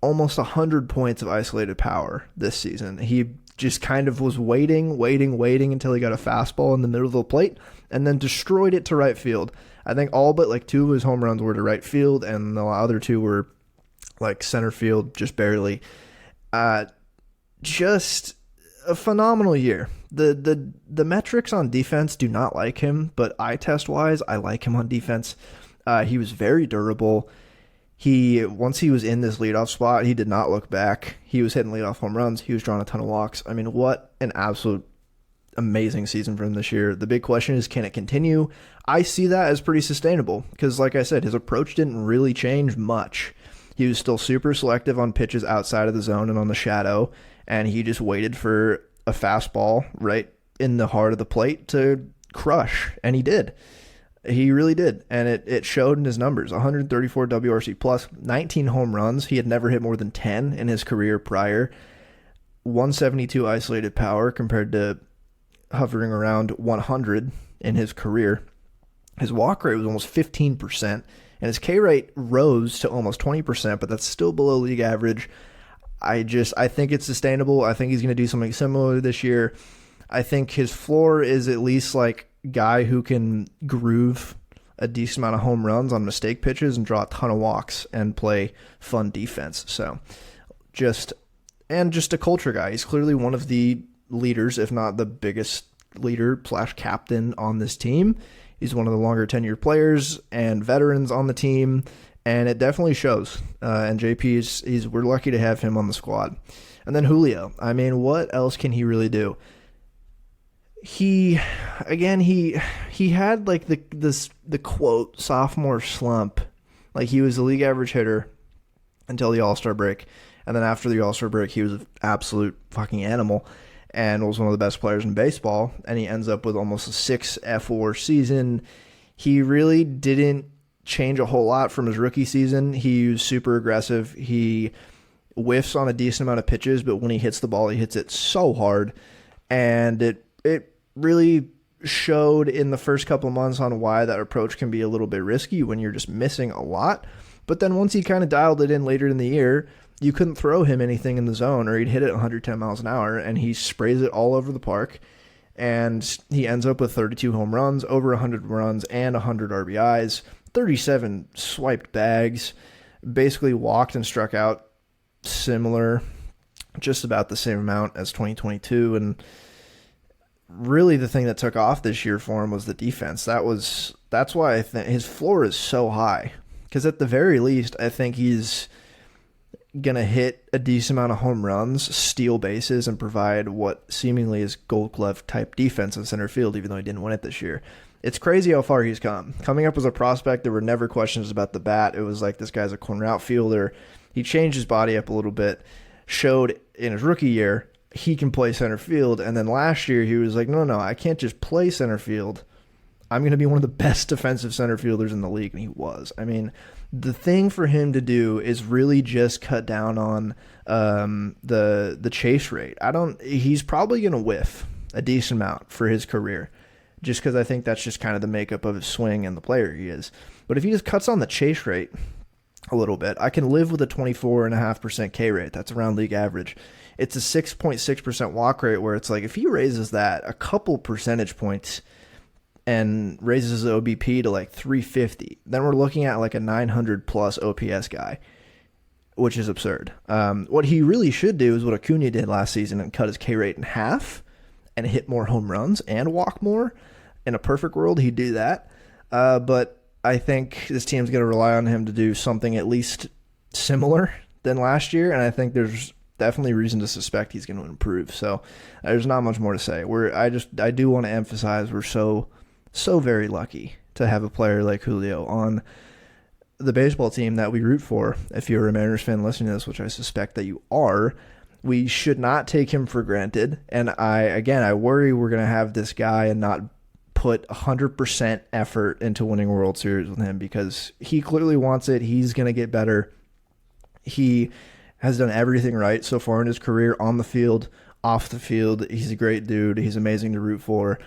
almost 100 points of isolated power this season. He just kind of was waiting until he got a fastball in the middle of the plate and then destroyed it to right field. I think all but 2 of his home runs were to right field, and the other 2 were center field, just barely. Just a phenomenal year. The metrics on defense do not like him, but eye test wise, I like him on defense. He was very durable. Once he was in this leadoff spot, he did not look back. He was hitting leadoff home runs. He was drawing a ton of walks. What an absolute amazing season for him this year. The big question is, can it continue? I see that as pretty sustainable because, like I said, his approach didn't really change much. He was still super selective on pitches outside of the zone and on the shadow, and he just waited for a fastball right in the heart of the plate to crush, and he did. He really did, and it showed in his numbers. 134 WRC plus, 19 home runs. He had never hit more than 10 in his career prior. 172 isolated power compared to hovering around 100 in his career. His walk rate was almost 15%, and his K rate rose to almost 20%, but that's still below league average. I think it's sustainable. I think he's going to do something similar this year. I think his floor is at least guy who can groove a decent amount of home runs on mistake pitches and draw a ton of walks and play fun defense. So just a culture guy. He's clearly one of the leaders, if not the biggest leader / captain on this team. He's one of the longer tenure players and veterans on the team, and it definitely shows. And JP we're lucky to have him on the squad. And then Julio. What else can he really do? He had the quote sophomore slump. He was a league average hitter until the All-Star break. And then after the All-Star break, he was an absolute fucking animal and was one of the best players in baseball. And he ends up with almost a 6 F4 season. He really didn't change a whole lot from his rookie season. He was super aggressive. He whiffs on a decent amount of pitches, but when he hits the ball, he hits it so hard. And it really showed in the first couple of months on why that approach can be a little bit risky when you're just missing a lot. But then once he kind of dialed it in later in the year, you couldn't throw him anything in the zone or he'd hit it 110 miles an hour, and he sprays it all over the park. And he ends up with 32 home runs, over 100 runs, and 100 RBIs, 37 swiped bags, basically walked and struck out similar, just about the same amount as 2022. And really the thing that took off this year for him was the defense. That's why I think his floor is so high, because at the very least, I think he's going to hit a decent amount of home runs, steal bases, and provide what seemingly is Gold Glove type defense in center field, even though he didn't win it this year. It's crazy how far he's come. Coming up as a prospect, there were never questions about the bat. It was like, this guy's a corner outfielder. He changed his body up a little bit, showed in his rookie year he can play center field, and then last year he was like, no, I can't just play center field. I'm going to be one of the best defensive center fielders in the league, and he was. I mean, the thing for him to do is really just cut down on the chase rate. He's probably going to whiff a decent amount for his career, just because I think that's just kind of the makeup of his swing and the player he is. But if he just cuts on the chase rate a little bit, I can live with a 24.5% K rate. That's around league average. It's a 6.6% walk rate, where it's like, if he raises that a couple percentage points and raises the OBP to like 350, then we're looking at like a 900 plus OPS guy, which is absurd. What he really should do is what Acuna did last season and cut his K rate in half and hit more home runs and walk more. In a perfect world, he'd do that. But I think this team's going to rely on him to do something at least similar than last year, and I think there's definitely reason to suspect he's going to improve. So there's not much more to say. I do want to emphasize we're so very lucky to have a player like Julio on the baseball team that we root for. If you're a Mariners fan listening to this, which I suspect that you are, we should not take him for granted. And I worry we're going to have this guy and not put 100% effort into winning World Series with him, because he clearly wants it. He's going to get better. He has done everything right so far in his career, on the field, off the field. He's a great dude. He's amazing to root for.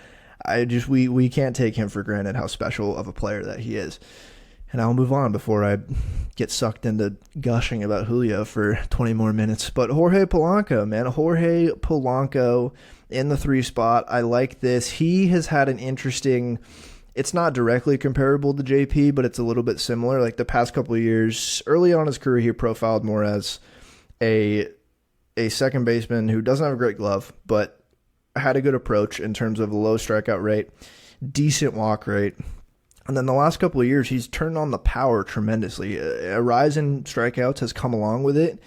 We can't take him for granted how special of a player that he is. And I'll move on before I get sucked into gushing about Julio for 20 more minutes. But Jorge Polanco, man. Jorge Polanco in the 3 spot. I like this. He has had an interesting... It's not directly comparable to JP, but it's a little bit similar. Like the past couple of years, early on in his career, he profiled more as a second baseman who doesn't have a great glove, but had a good approach in terms of a low strikeout rate, decent walk rate. And then the last couple of years, he's turned on the power tremendously. A rise in strikeouts has come along with it.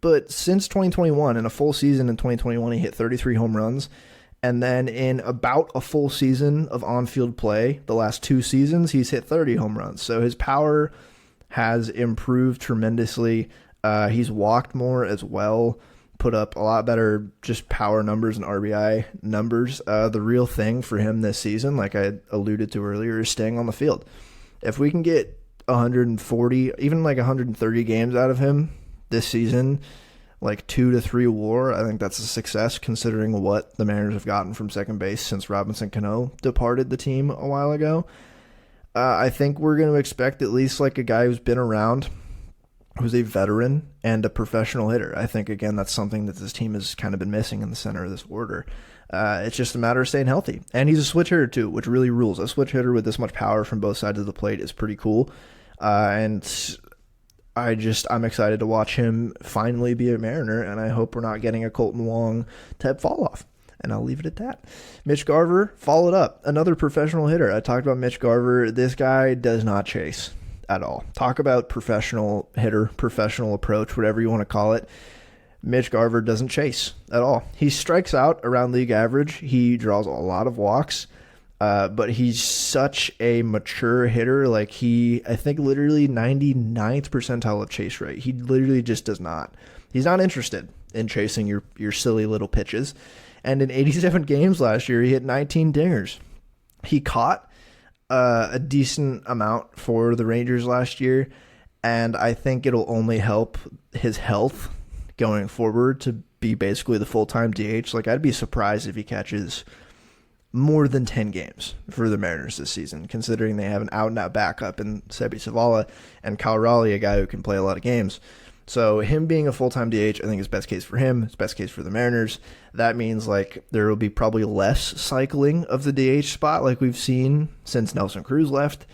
But since 2021, in a full season in 2021, he hit 33 home runs. And then in about a full season of on-field play, the last 2 seasons, he's hit 30 home runs. So his power has improved tremendously. He's walked more as well, put up a lot better just power numbers and RBI numbers. The real thing for him this season, like I alluded to earlier, is staying on the field. If we can get 140, even like 130 games out of him this season, like 2 to 3 WAR, I think that's a success considering what the Mariners have gotten from second base since Robinson Cano departed the team a while ago. I think we're going to expect at least like a guy who's been around, who's a veteran and a professional hitter. I think, again, that's something that this team has kind of been missing in the center of this order. It's just a matter of staying healthy. And he's a switch hitter too, which really rules. A switch hitter with this much power from both sides of the plate is pretty cool. And I'm excited to watch him finally be a Mariner, and I hope we're not getting a Colton Wong type fall off. And I'll leave it at that. Mitch Garver followed up. Another professional hitter. I talked about Mitch Garver. This guy does not chase at all. Talk about professional hitter, professional approach, whatever you want to call it. Mitch Garver doesn't chase at all. He strikes out around league average. He draws a lot of walks. But he's such a mature hitter. Like I think literally 99th percentile of chase rate. He literally just does not. He's not interested in chasing your silly little pitches. And in 87 games last year, he hit 19 dingers. He caught a decent amount for the Rangers last year, and I think it'll only help his health going forward to be basically the full-time DH. Like, I'd be surprised if he catches more than 10 games for the Mariners this season, considering they have an out-and-out backup in Sebi Zavala and Kyle Raleigh, a guy who can play a lot of games. So him being a full-time DH, I think is best case for him. It's best case for the Mariners. That means like there will be probably less cycling of the DH spot like we've seen since Nelson Cruz left.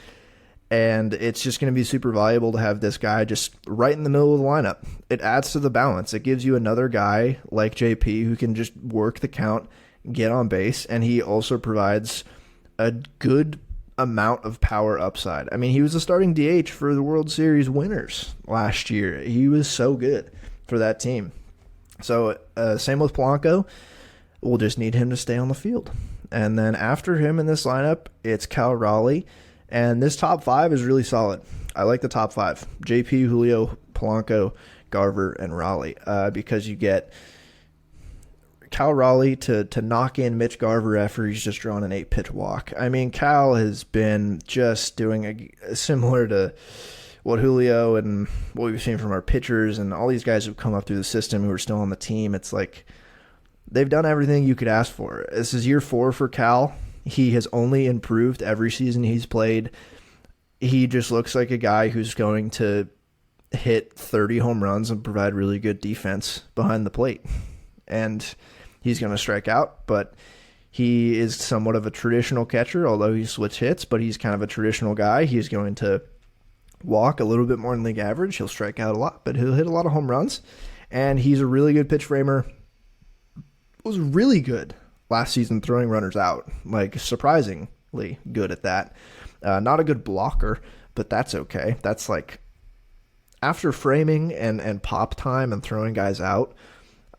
And it's just going to be super valuable to have this guy just right in the middle of the lineup. It adds to the balance. It gives you another guy like JP who can just work the count, get on base, and he also provides a good amount of power upside. I mean, he was a starting DH for the World Series winners last year. He was so good for that team. So same with Polanco. We'll just need him to stay on the field. And then after him in this lineup, it's Cal Raleigh. And this top five is really solid. I like the top five. JP, Julio, Polanco, Garver, and Raleigh. Because you get Cal Raleigh to knock in Mitch Garver after he's just drawn an 8-pitch walk. I mean, Cal has been just doing similar to what Julio and what we've seen from our pitchers and all these guys who've come up through the system who are still on the team. It's like they've done everything you could ask for. This is year 4 for Cal. He has only improved every season he's played. He just looks like a guy who's going to hit 30 home runs and provide really good defense behind the plate. And he's going to strike out, but he is somewhat of a traditional catcher, although he switch hits, but he's kind of a traditional guy. He's going to walk a little bit more than league average. He'll strike out a lot, but he'll hit a lot of home runs. And he's a really good pitch framer. Was really good last season throwing runners out, like surprisingly good at that. Not a good blocker, but that's okay. That's like after framing and pop time and throwing guys out,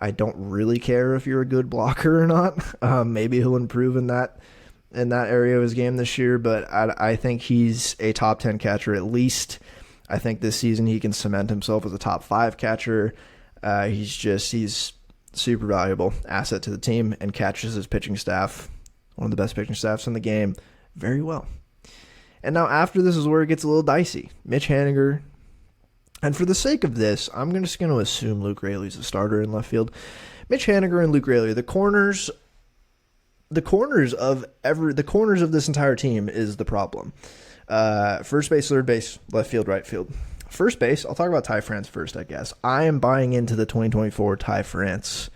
I don't really care if you're a good blocker or not. Maybe he'll improve in that area of his game this year, but I think he's a top 10 catcher at least. I think this season he can cement himself as a top 5 catcher. He's super valuable asset to the team and catches his pitching staff, one of the best pitching staffs in the game, very well. And now after this is where it gets a little dicey. Mitch Haniger. And for the sake of this, I'm just going to assume Luke Raley's a starter in left field. Mitch Haniger and Luke Raley, the corners of this entire team is the problem. First base, third base, left field, right field. First base, I'll talk about Ty France first, I guess. I am buying into the 2024 Ty France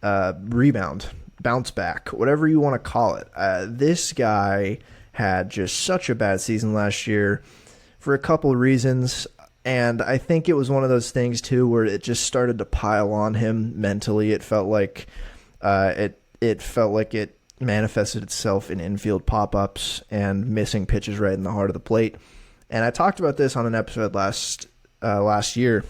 rebound, bounce back, whatever you want to call it. This guy had just such a bad season last year for a couple of reasons. And I think it was one of those things, too, where it just started to pile on him mentally. It felt like it manifested itself in infield pop-ups and missing pitches right in the heart of the plate. And I talked about this on an episode last year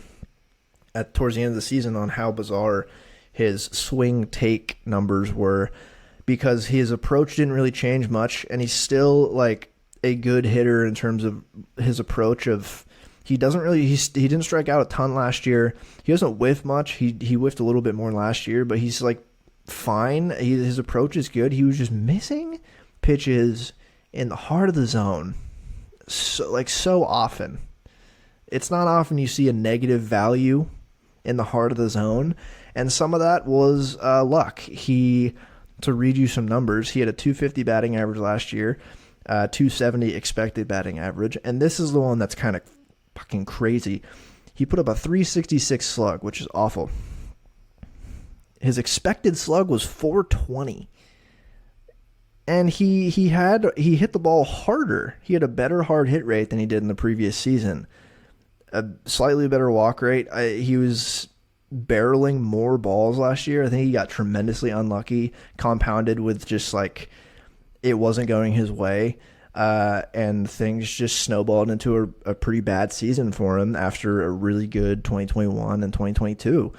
towards the end of the season on how bizarre his swing take numbers were because his approach didn't really change much, and he's still like a good hitter in terms of his approach of he didn't strike out a ton last year. He doesn't whiff much. He whiffed a little bit more last year, but he's like fine. His approach is good. He was just missing pitches in the heart of the zone. So often. It's not often you see a negative value in the heart of the zone, and some of that was luck. To read you some numbers, he had a 250 batting average last year, 270 expected batting average, and this is the one that's kind of fucking crazy. He put up a 366 slug, which is awful. His expected slug was 420. And he hit the ball harder. He had a better hard hit rate than he did in the previous season. A slightly better walk rate. He was barreling more balls last year. I think he got tremendously unlucky, compounded with just like it wasn't going his way. And things just snowballed into a pretty bad season for him after a really good 2021 and 2022.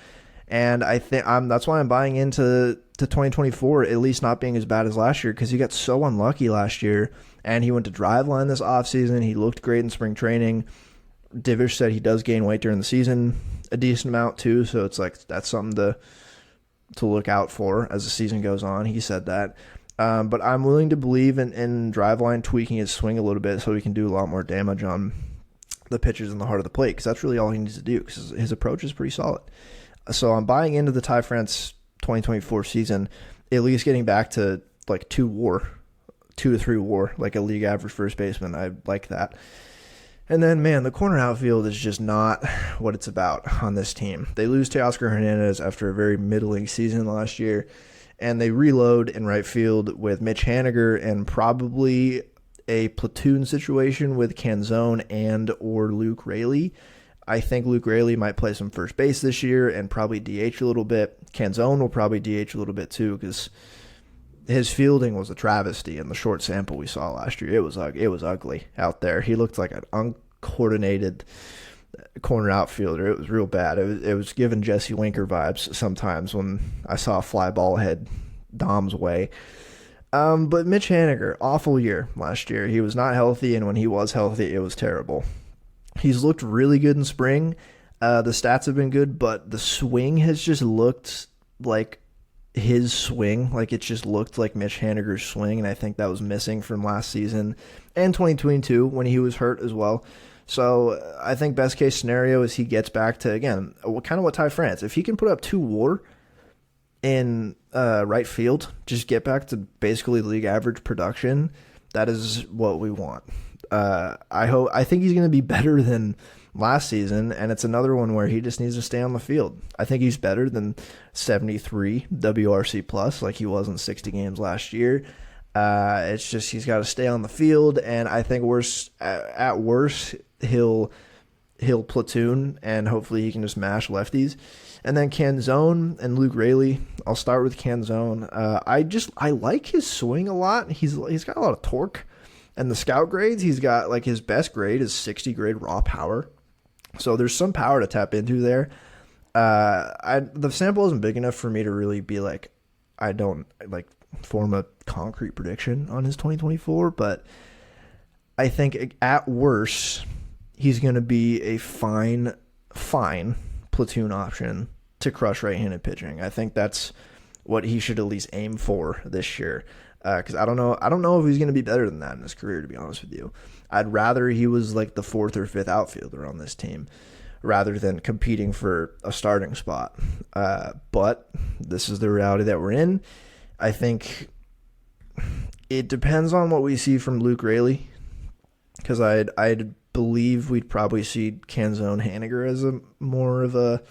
And I think that's why I'm buying into 2024, at least not being as bad as last year, because he got so unlucky last year, and he went to Driveline this offseason. He looked great in spring training. Divish said he does gain weight during the season a decent amount too, so it's like that's something to look out for as the season goes on. He said that. But I'm willing to believe in Driveline tweaking his swing a little bit so he can do a lot more damage on the pitches in the heart of the plate, because that's really all he needs to do, because his approach is pretty solid. So I'm buying into the Ty France 2024 season, at least getting back to like 2 to 3 WAR, like a league average first baseman. I like that. And then, man, the corner outfield is just not what it's about on this team. They lose Teoscar Hernandez after a very middling season last year, and they reload in right field with Mitch Haniger and probably a platoon situation with Canzone and or Luke Raley. I think Luke Raley might play some first base this year and probably DH a little bit. Canzone will probably DH a little bit too, because his fielding was a travesty in the short sample we saw last year. It was ugly out there. He looked like an uncoordinated corner outfielder. It was real bad. It was giving Jesse Winker vibes sometimes when I saw a fly ball head Dom's way. But Mitch Haniger, awful year last year. He was not healthy, and when he was healthy, it was terrible. He's looked really good in spring. The stats have been good, but the swing has just looked like his swing. Like, it just looked like Mitch Haniger's swing, and I think that was missing from last season and 2022 when he was hurt as well. So I think best case scenario is he gets back to, again, kind of what Ty France. If he can put up 2 WAR in right field, just get back to basically league average production, that is what we want. I think he's going to be better than last season, and it's another one where he just needs to stay on the field. I think he's better than 73 WRC plus like he was in 60 games last year. It's just he's got to stay on the field, and I think at worst he'll platoon, and hopefully he can just mash lefties. And then Canzone and Luke Raley. I'll start with Canzone. I like his swing a lot. He's got a lot of torque. And the scout grades, he's got, like, his best grade is 60 grade raw power. So there's some power to tap into there. The sample isn't big enough for me to really be like, I don't like form a concrete prediction on his 2024, but I think at worst he's going to be a fine platoon option to crush right-handed pitching. I think that's what he should at least aim for this year. Because I don't know if he's going to be better than that in his career, to be honest with you. I'd rather he was like the 4th or 5th outfielder on this team rather than competing for a starting spot. But this is the reality that we're in. I think it depends on what we see from Luke Raley, because I'd believe we'd probably see Canzone Haniger as a more of a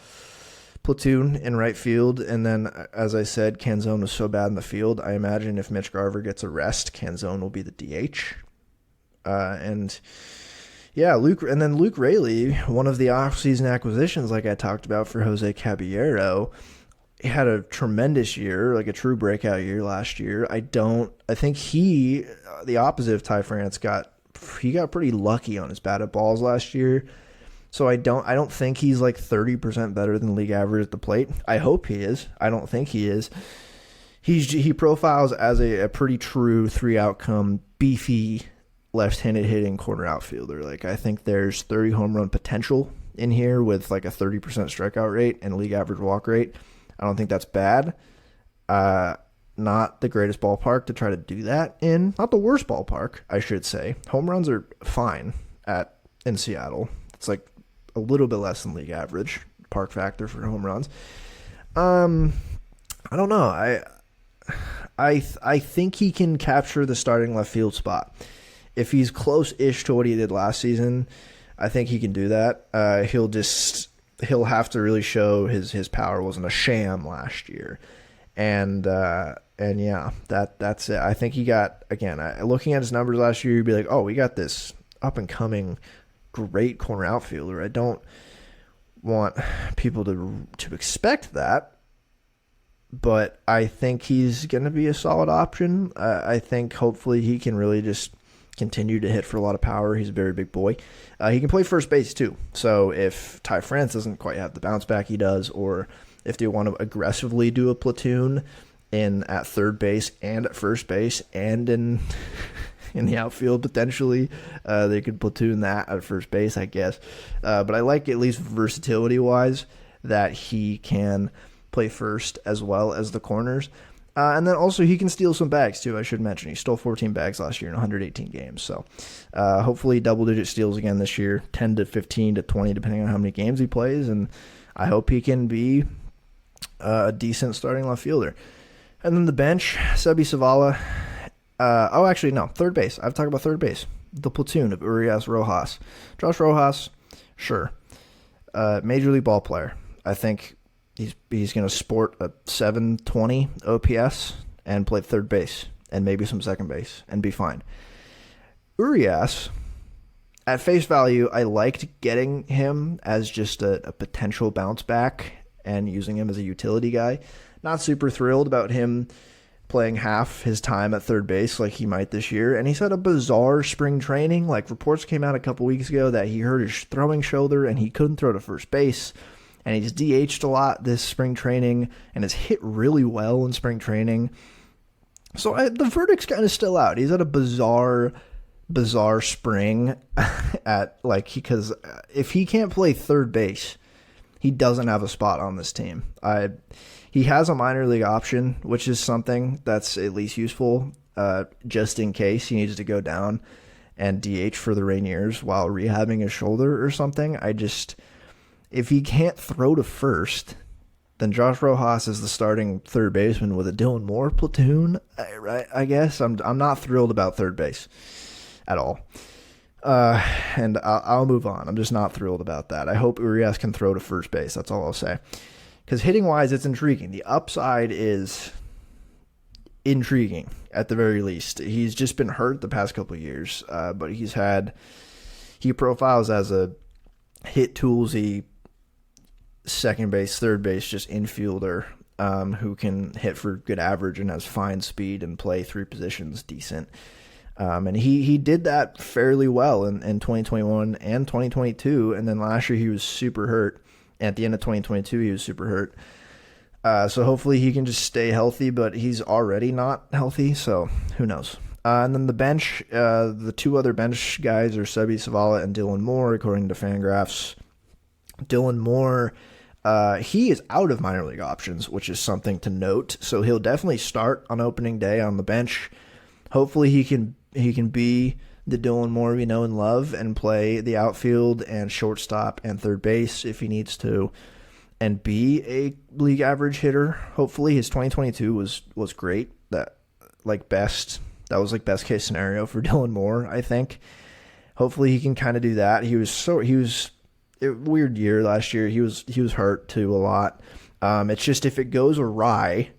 platoon in right field. And then, as I said, Canzone was so bad in the field, I imagine if Mitch Garver gets a rest, Canzone will be the DH. Luke Raley, one of the offseason acquisitions, like I talked about for Jose Caballero, he had a tremendous year, like a true breakout year last year. I think he, the opposite of Ty France, got pretty lucky on his batted balls last year. So I don't think he's like 30% better than league average at the plate. I hope he is. I don't think he is. He profiles as a pretty true 3-outcome, beefy, left-handed hitting corner outfielder. Like, I think there's 30 home run potential in here with like a 30% strikeout rate and league average walk rate. I don't think that's bad. Not the greatest ballpark to try to do that in. Not the worst ballpark, I should say. Home runs are fine in Seattle. It's like a little bit less than league average park factor for home runs. I don't know. I think he can capture the starting left field spot. If he's close-ish to what he did last season, I think he can do that. He'll have to really show his power wasn't a sham last year. And yeah, that's it. I think he got, again, looking at his numbers last year, you'd be like, oh, we got this up-and-coming great corner outfielder. I don't want people to expect that, but I think he's going to be a solid option. I think hopefully he can really just continue to hit for a lot of power. He's a very big boy. He can play first base too. So if Ty France doesn't quite have the bounce back he does, or if they want to aggressively do a platoon at third base and at first base and in in the outfield potentially. They could platoon that at first base, I guess. But I like, at least versatility-wise, that he can play first as well as the corners. And then also he can steal some bags too, I should mention. He stole 14 bags last year in 118 games. So hopefully double-digit steals again this year, 10 to 15 to 20, depending on how many games he plays. And I hope he can be a decent starting left fielder. And then the bench, Sebi Zavala. Third base. I've talked about third base. The platoon of Urias Rojas. Josh Rojas, sure. Major league ball player. I think he's going to sport a 720 OPS and play third base and maybe some second base and be fine. Urias, at face value, I liked getting him as just a potential bounce back and using him as a utility guy. Not super thrilled about him playing half his time at third base like he might this year. And he's had a bizarre spring training. Like, reports came out a couple weeks ago that he hurt his throwing shoulder and he couldn't throw to first base. And he's DH'd a lot this spring training and has hit really well in spring training. So the verdict's kind of still out. He's had a bizarre spring because if he can't play third base, he doesn't have a spot on this team. He has a minor league option, which is something that's at least useful, just in case he needs to go down and DH for the Rainiers while rehabbing his shoulder or something. If he can't throw to first, then Josh Rojas is the starting third baseman with a Dylan Moore platoon. Right? I guess I'm not thrilled about third base at all. And I'll move on. I'm just not thrilled about that. I hope Urias can throw to first base. That's all I'll say. Because hitting-wise, it's intriguing. The upside is intriguing, at the very least. He's just been hurt the past couple of years, but he profiles as a hit toolsy second base, third base, just infielder who can hit for good average and has fine speed and play three positions decent. And he did that fairly well in 2021 and 2022, and then last year he was super hurt. At the end of 2022, he was super hurt. So hopefully he can just stay healthy, but he's already not healthy, so who knows. And then the bench, the two other bench guys are Sebi Zavala and Dylan Moore, according to Fangraphs. Dylan Moore, he is out of minor league options, which is something to note. So he'll definitely start on opening day on the bench. Hopefully he can be the Dylan Moore we know and love and play the outfield and shortstop and third base if he needs to, and be a league average hitter. Hopefully his 2022 was great. That was best case scenario for Dylan Moore, I think. Hopefully he can kind of do that. He was a weird year last year. He was hurt too a lot. It's just if it goes awry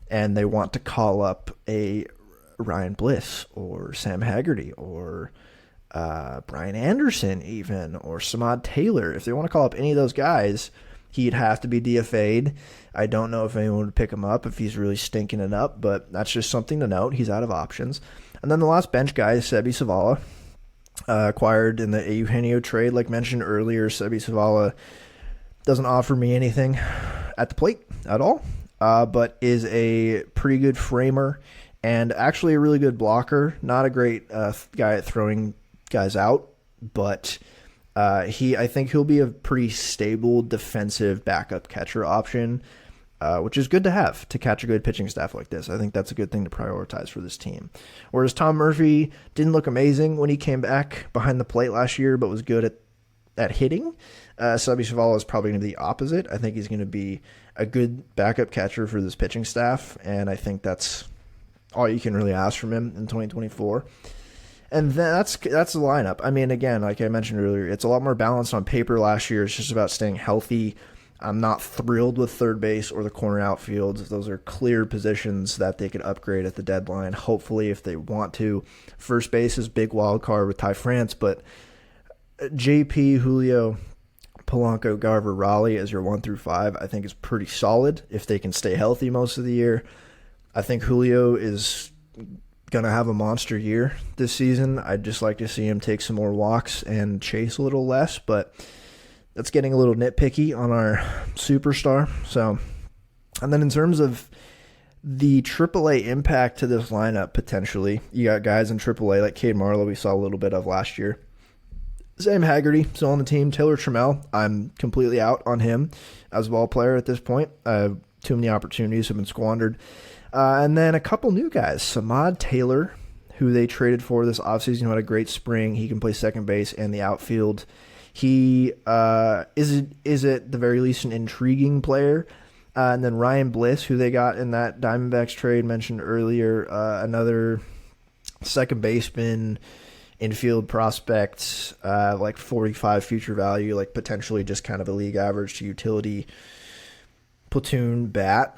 and they want to call up a Ryan Bliss or Sam Haggerty or Brian Anderson even, or Samad Taylor, if they want to call up any of those guys, he'd have to be DFA'd. I don't know if anyone would pick him up if he's really stinking it up, but that's just something to note. He's out of options. And then the last bench guy is Sebi Zavala, acquired in the Eugenio trade. Like mentioned earlier, Sebi Zavala doesn't offer me anything at the plate at all, but is a pretty good framer and actually a really good blocker. Not a great guy at throwing guys out, but I think he'll be a pretty stable defensive backup catcher option, which is good to have to catch a good pitching staff like this. I think that's a good thing to prioritize for this team. Whereas Tom Murphy didn't look amazing when he came back behind the plate last year, but was good at hitting. Sebi Zavala is probably going to be the opposite. I think he's going to be a good backup catcher for this pitching staff, and I think that's all you can really ask from him in 2024. And that's the lineup. I mean, again, like I mentioned earlier, it's a lot more balanced on paper last year. It's just about staying healthy. I'm not thrilled with third base or the corner outfields. Those are clear positions that they could upgrade at the deadline, hopefully, if they want to. First base is big wild card with Ty France, but JP, Julio, Polanco, Garver, Raleigh as your 1 through 5, I think is pretty solid if they can stay healthy most of the year. I think Julio is going to have a monster year this season. I'd just like to see him take some more walks and chase a little less, but that's getting a little nitpicky on our superstar. So, and then in terms of The AAA impact to this lineup, potentially. You got guys in AAA like Cade Marlowe we saw a little bit of last year. Sam Haggerty still on the team. Taylor Trammell, I'm completely out on him as a ball player at this point. Too many opportunities have been squandered. And then a couple new guys. Samad Taylor, who they traded for this offseason, who had a great spring. He can play second base and the outfield. He is at the very least an intriguing player. And then Ryan Bliss, who they got in that Diamondbacks trade mentioned earlier, another second baseman, infield prospect, like 45 future value, like potentially just kind of a league average to utility platoon bat.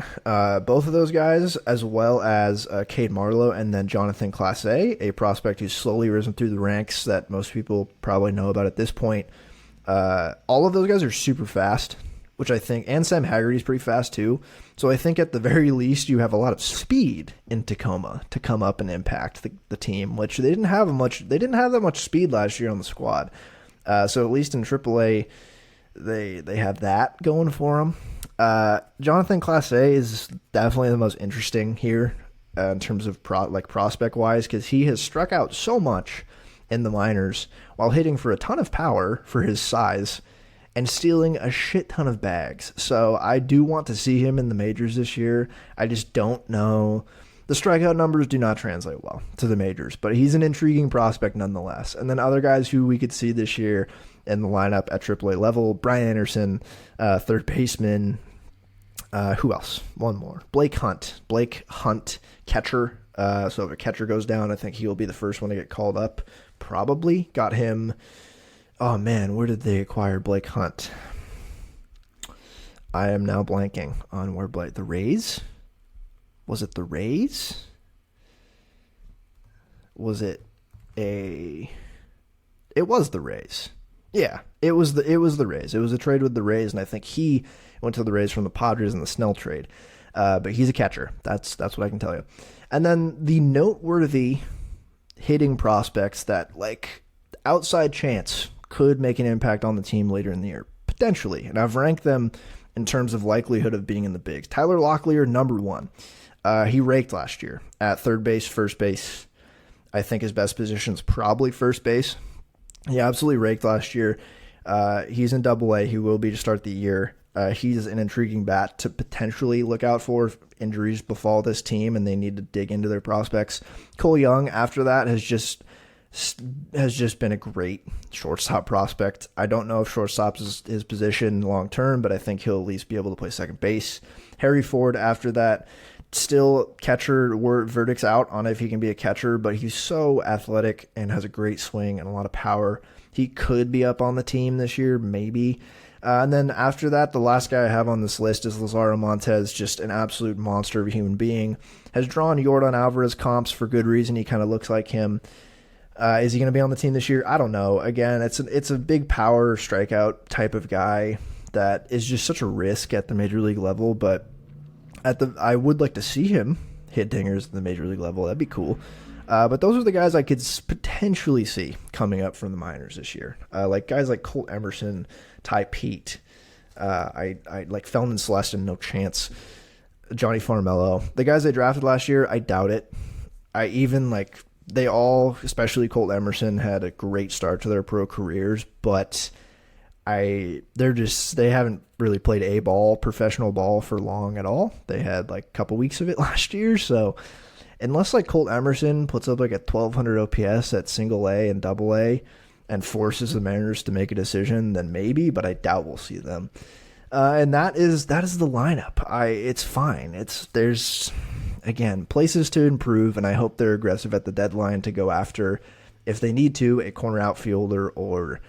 Both of those guys, as well as Cade Marlowe and then Jonathan Clase, a prospect who's slowly risen through the ranks that most people probably know about at this point. All of those guys are super fast, which I think, and Sam Haggerty's pretty fast too. So I think at the very least you have a lot of speed in Tacoma to come up and impact the team, which they didn't have much. They didn't have that much speed last year on the squad. So at least in AAA, they have that going for them. Jonathan Clase is definitely the most interesting here in terms of prospect wise, because he has struck out so much in the minors while hitting for a ton of power for his size and stealing a shit ton of bags. So I do want to see him in the majors this year. I just don't know. The strikeout numbers do not translate well to the majors, but he's an intriguing prospect nonetheless. And then other guys who we could see this year in the lineup at AAA level: Brian Anderson, third baseman. Who else? One more. Blake Hunt, catcher. So if a catcher goes down, I think he will be the first one to get called up. Probably. Got him. Oh, man, where did they acquire Blake Hunt? I am now blanking on where the Rays? Was it the Rays? Was it It was the Rays. Yeah, it was the Rays. It was a trade with the Rays, and I think he went to the Rays from the Padres in the Snell trade. But he's a catcher. That's what I can tell you. And then the noteworthy hitting prospects that, like, outside chance could make an impact on the team later in the year, potentially. And I've ranked them in terms of likelihood of being in the bigs. Tyler Locklear, number one. He raked last year at third base, first base. I think his best position is probably first base. He absolutely raked last year. He's in Double-A. He will be to start the year. He's an intriguing bat to potentially look out for if injuries befall this team and they need to dig into their prospects. Cole Young, after that, has just been a great shortstop prospect. I don't know if shortstop is his position long term, but I think he'll at least be able to play second base. Harry Ford, after that, still catcher, verdict's out on if he can be a catcher, but he's so athletic and has a great swing and a lot of power. He could be up on the team this year, maybe. And then after that, the last guy I have on this list is Lazaro Montez, just an absolute monster of a human being. Has drawn Yordan Alvarez comps for good reason. He kind of looks like him. Is he going to be on the team this year? I don't know. Again, it's a big power strikeout type of guy that is just such a risk at the major league level, but I would like to see him hit dingers at the major league level. That'd be cool. But those are the guys I could potentially see coming up from the minors this year. Like guys like Colt Emerson, Ty Pete. I like Feldman Celestin, no chance. Johnny Farmello. The guys they drafted last year, I doubt it. They all, especially Colt Emerson, had a great start to their pro careers, but they haven't really played professional ball for long at all. They had like a couple weeks of it last year, so unless like Colt Emerson puts up like a 1200 OPS at single A and double A and forces the Mariners to make a decision, then maybe, but I doubt we'll see them. And that is the lineup. It's fine. There's again places to improve, and I hope they're aggressive at the deadline to go after, if they need to, a corner outfielder or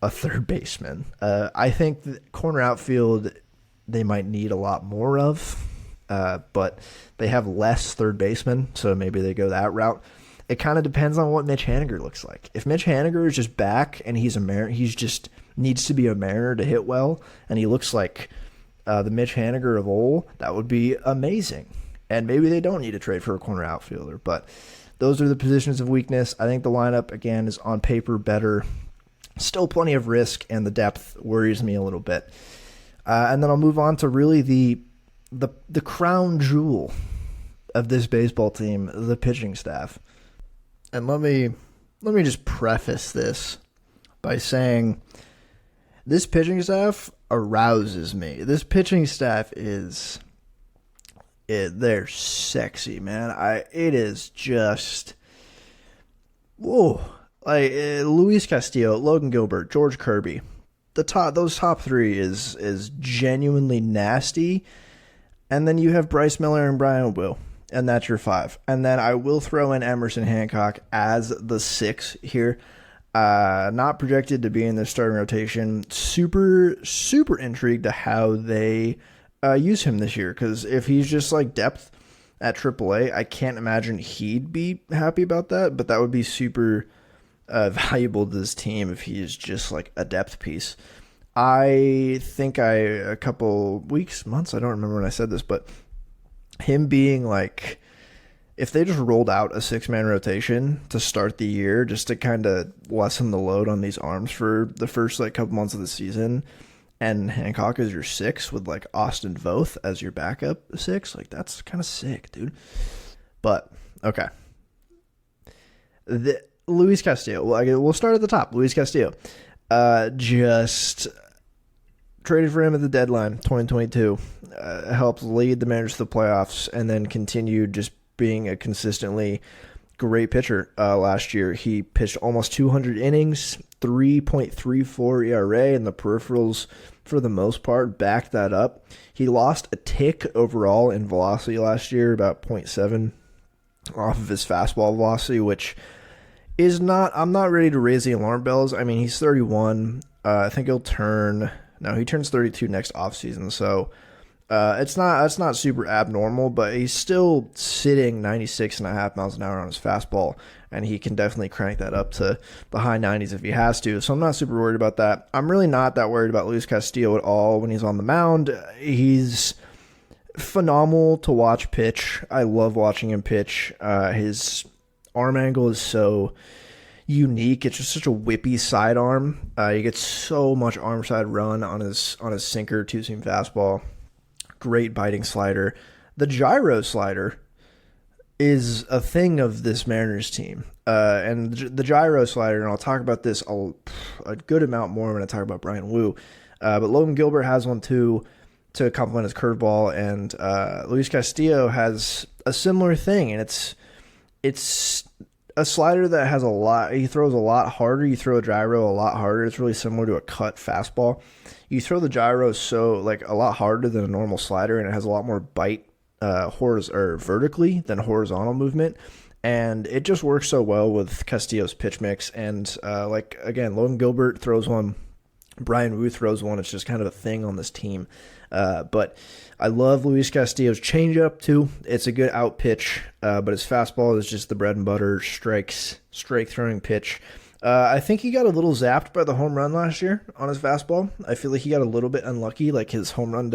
a third baseman. I think the corner outfield they might need a lot more of, but they have less third basemen, so maybe they go that route. It kind of depends on what Mitch Haniger looks like. If Mitch Haniger is just back and he's just needs to be a Mariner to hit well, and he looks like the Mitch Haniger of old, that would be amazing. And maybe they don't need to trade for a corner outfielder, but those are the positions of weakness. I think the lineup, again, is on paper better. Still plenty of risk, and the depth worries me a little bit. And then I'll move on to really the the crown jewel of this baseball team, the pitching staff. And let me just preface this by saying this pitching staff arouses me. This pitching staff they're sexy, man. It is just whoa. Like Luis Castillo, Logan Gilbert, George Kirby. Those top three is genuinely nasty. And then you have Bryce Miller and Brian Will, and that's your five. And then I will throw in Emerson Hancock as the six here. Not projected to be in the starting rotation. Super, super intrigued to how they use him this year. Because if he's just like depth at AAA, I can't imagine he'd be happy about that. But that would be super valuable to this team if he is just like a depth piece. I think a couple weeks, months, I don't remember when I said this, but him being like, if they just rolled out a 6-man rotation to start the year, just to kind of lessen the load on these arms for the first like couple months of the season, and Hancock is your 6 with like Austin Voth as your backup 6, like that's kind of sick, dude. But okay, Luis Castillo. We'll start at the top. Luis Castillo, just traded for him at the deadline, 2022. Helped lead the Mariners to the playoffs, and then continued just being a consistently great pitcher. Last year, he pitched almost 200 innings, 3.34 ERA, and the peripherals, for the most part, backed that up. He lost a tick overall in velocity last year, about 0.7 off of his fastball velocity, which is not. I'm not ready to raise the alarm bells. I mean, he's 31. I think he turns 32 next offseason, so it's not super abnormal, but he's still sitting 96.5 miles an hour on his fastball, and he can definitely crank that up to the high 90s if he has to, so I'm not super worried about that. I'm really not that worried about Luis Castillo at all when he's on the mound. He's phenomenal to watch pitch. I love watching him pitch. His arm angle is so unique. It's just such a whippy sidearm. He gets so much arm side run on his sinker, two-seam fastball. Great biting slider. The gyro slider is a thing of this Mariners team. And the gyro slider, and I'll talk about this a good amount more when I talk about Brian Wu. But Logan Gilbert has one too to complement his curveball, and Luis Castillo has a similar thing, and it's a slider that has he throws a lot harder. You throw a gyro a lot harder. It's really similar to a cut fastball. You throw the gyro a lot harder than a normal slider, and it has a lot more bite vertically than horizontal movement. And it just works so well with Castillo's pitch mix. And again, Logan Gilbert throws one. Brian Wu throws one. It's just kind of a thing on this team. But I love Luis Castillo's changeup too. It's a good out pitch, but his fastball is just the bread and butter strike throwing pitch. I think he got a little zapped by the home run last year on his fastball. I feel like he got a little bit unlucky. Like his home run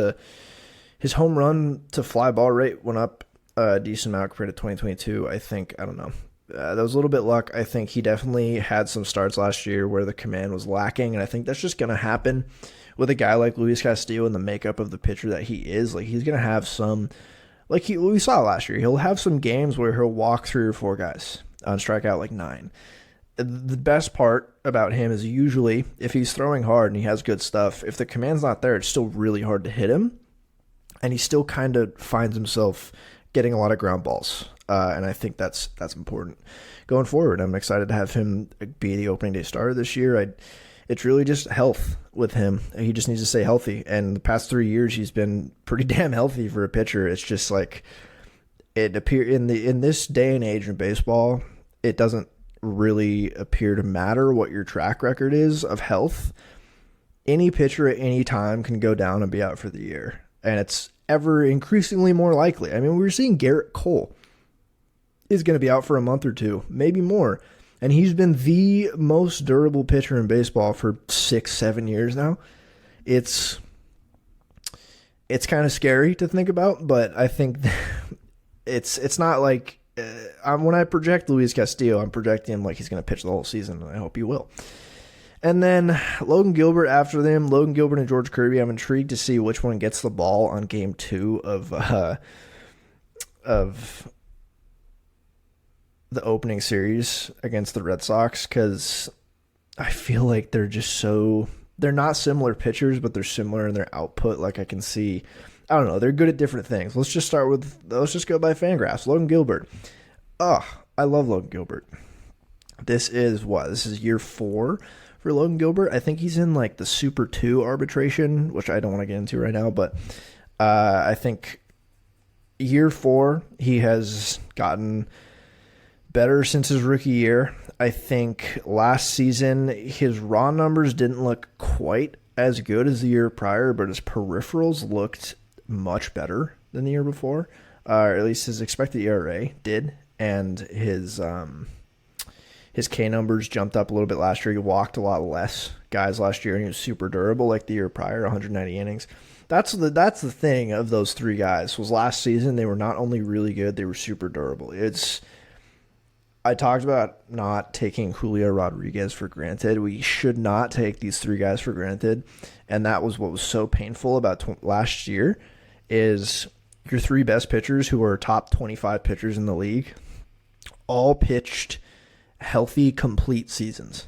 to fly ball rate went up a decent amount compared to 2022. I think, I don't know. That was a little bit luck. I think he definitely had some starts last year where the command was lacking, and I think that's just going to happen with a guy like Luis Castillo and the makeup of the pitcher that he is. Like, he's going to have some, we saw last year, he'll have some games where he'll walk 3 or 4 guys and strike out like 9. The best part about him is usually if he's throwing hard and he has good stuff, if the command's not there, it's still really hard to hit him, and he still kind of finds himself getting a lot of ground balls. And I think that's important going forward. I'm excited to have him be the opening day starter this year. It's really just health with him. He just needs to stay healthy. And the past 3 years, he's been pretty damn healthy for a pitcher. It's just like it appear in this day and age in baseball, it doesn't really appear to matter what your track record is of health. Any pitcher at any time can go down and be out for the year, and it's ever increasingly more likely. I mean, we're seeing Garrett Cole is going to be out for a month or 2, maybe more. And he's been the most durable pitcher in baseball for 6-7 years now. It's kind of scary to think about, but I think it's not like when I project Luis Castillo, I'm projecting him like he's going to pitch the whole season, and I hope he will. And then Logan Gilbert after them. Logan Gilbert and George Kirby. I'm intrigued to see which one gets the ball on game 2 of the opening series against the Red Sox, because I feel like they're not similar pitchers, but they're similar in their output. Like I can see, I don't know, they're good at different things. Let's just go by Fangraphs. Logan Gilbert. I love Logan Gilbert. This is year 4 for Logan Gilbert. I think he's in like the Super 2 arbitration, which I don't want to get into right now, but I think year 4, he has gotten better since his rookie year. I think last season, his raw numbers didn't look quite as good as the year prior, but his peripherals looked much better than the year before, or at least his expected ERA did, and his K numbers jumped up a little bit last year. He walked a lot less guys last year, and he was super durable like the year prior, 190 innings. That's the thing of those 3 guys, was last season they were not only really good, they were super durable. I talked about not taking Julio Rodriguez for granted. We should not take these 3 guys for granted, and that was what was so painful about last year, is your 3 best pitchers, who are top 25 pitchers in the league, all pitched healthy, complete seasons.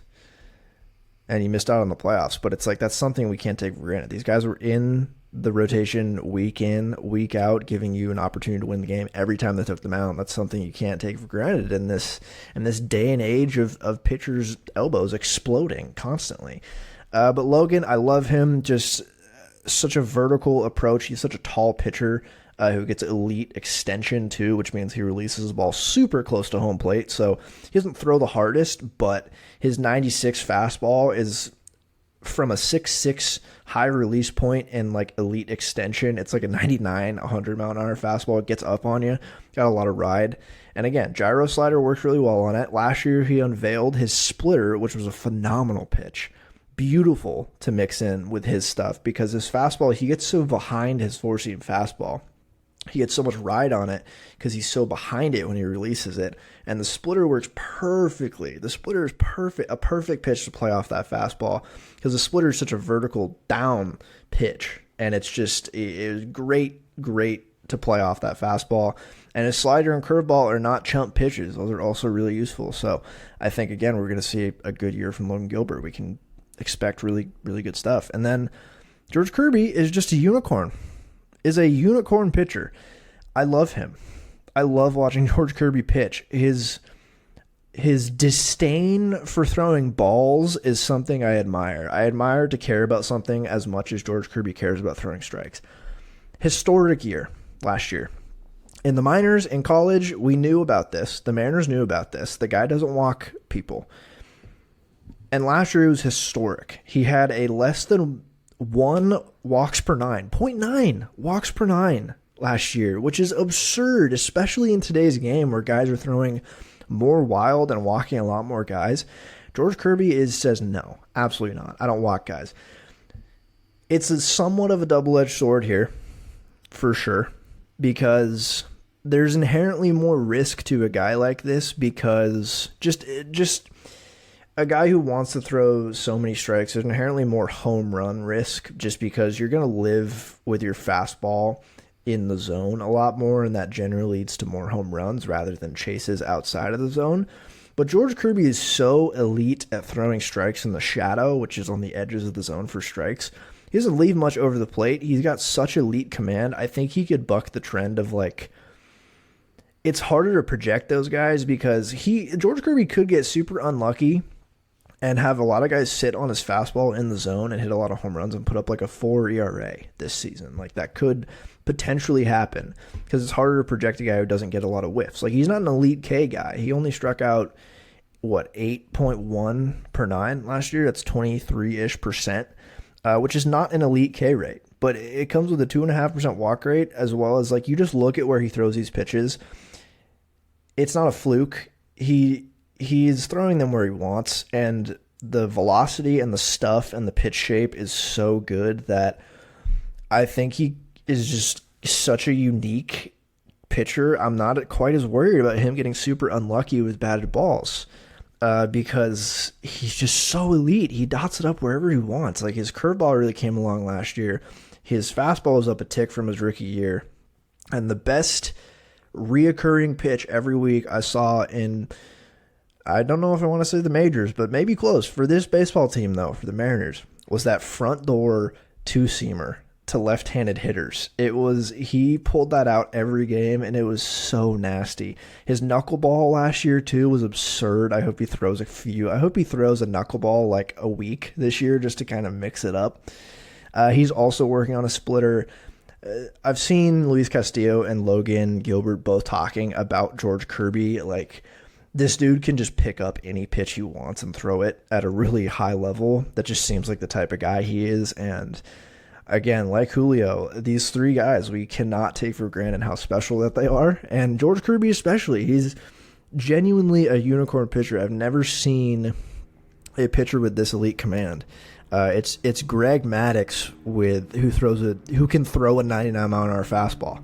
And you missed out on the playoffs. But it's like, that's something we can't take for granted. These guys were in the rotation week in, week out, giving you an opportunity to win the game every time they took the mound. That's something you can't take for granted in this day and age of pitchers' elbows exploding constantly. But Logan, I love him. Just such a vertical approach. He's such a tall pitcher who gets elite extension too, which means he releases the ball super close to home plate. So he doesn't throw the hardest, but his 96 fastball is from a 6'6" high release point and like elite extension. It's like a 99, 100 mile an hour fastball. It gets up on you. Got a lot of ride. And again, gyro slider works really well on it. Last year he unveiled his splitter, which was a phenomenal pitch. Beautiful to mix in with his stuff, because his fastball, he gets so behind his four-seam fastball. He gets so much ride on it because he's so behind it when he releases it. And the splitter works perfectly. The splitter is a perfect pitch to play off that fastball, because the splitter is such a vertical down pitch. And it's great to play off that fastball. And his slider and curveball are not chump pitches. Those are also really useful. So I think, again, we're going to see a good year from Logan Gilbert. We can expect really, really good stuff. And then George Kirby is just a unicorn. Is a unicorn pitcher. I love him. I love watching George Kirby pitch. His disdain for throwing balls is something I admire. I admire to care about something as much as George Kirby cares about throwing strikes. Historic year last year. In the minors, in college, we knew about this. The Mariners knew about this. The guy doesn't walk people. And last year it was historic. He had a less than 1 walks per 9, 0.9 walks per 9 last year, which is absurd, especially in today's game where guys are throwing more wild and walking a lot more guys. George Kirby says, no, absolutely not. I don't walk guys. It's somewhat of a double-edged sword here, for sure, because there's inherently more risk to a guy like this, because just a guy who wants to throw so many strikes, there's inherently more home run risk, just because you're going to live with your fastball in the zone a lot more, and that generally leads to more home runs rather than chases outside of the zone. But George Kirby is so elite at throwing strikes in the shadow, which is on the edges of the zone for strikes. He doesn't leave much over the plate. He's got such elite command. I think he could buck the trend of, like, it's harder to project those guys, because George Kirby could get super unlucky and have a lot of guys sit on his fastball in the zone and hit a lot of home runs and put up like a 4 ERA this season. Like, that could potentially happen, because it's harder to project a guy who doesn't get a lot of whiffs. Like, he's not an elite K guy. He only struck out, 8.1 per 9 last year. That's 23-ish%, which is not an elite K rate. But it comes with a 2.5% walk rate, as well as, like, you just look at where he throws these pitches. It's not a fluke. He's throwing them where he wants, and the velocity and the stuff and the pitch shape is so good that I think he is just such a unique pitcher. I'm not quite as worried about him getting super unlucky with batted balls. because he's just so elite. He dots it up wherever he wants. Like, his curveball really came along last year. His fastball was up a tick from his rookie year. And the best reoccurring pitch every week I saw in, I don't know if I want to say the majors, but maybe close, for this baseball team, though, for the Mariners, was that front door two-seamer to left-handed hitters. He pulled that out every game, and it was so nasty. His knuckleball last year too was absurd. I hope he throws a knuckleball like a week this year just to kind of mix it up. He's also working on a splitter. I've seen Luis Castillo and Logan Gilbert both talking about George Kirby. Like, this dude can just pick up any pitch he wants and throw it at a really high level. That just seems like the type of guy he is. And again, like Julio, these three guys, we cannot take for granted how special that they are. And George Kirby especially, he's genuinely a unicorn pitcher. I've never seen a pitcher with this elite command. It's Greg Maddux who can throw a 99 mile an hour fastball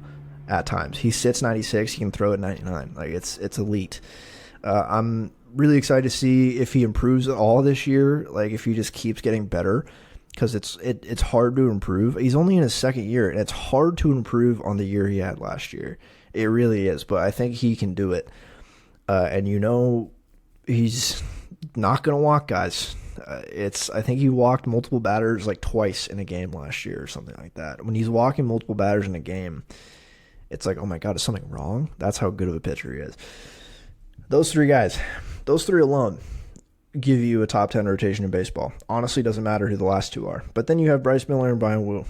at times. He sits 96, he can throw it 99. Like, it's elite. I'm really excited to see if he improves at all this year. Like, if he just keeps getting better. Because it's hard to improve. He's only in his second year, and it's hard to improve on the year he had last year. It really is, but I think he can do it. And he's not going to walk guys. I think he walked multiple batters like twice in a game last year or something like that. When he's walking multiple batters in a game, it's like, oh my God, is something wrong? That's how good of a pitcher he is. Those three guys, those three alone, give you a top 10 rotation in baseball. Honestly, doesn't matter who the last two are. But then you have Bryce Miller and Brian Wu.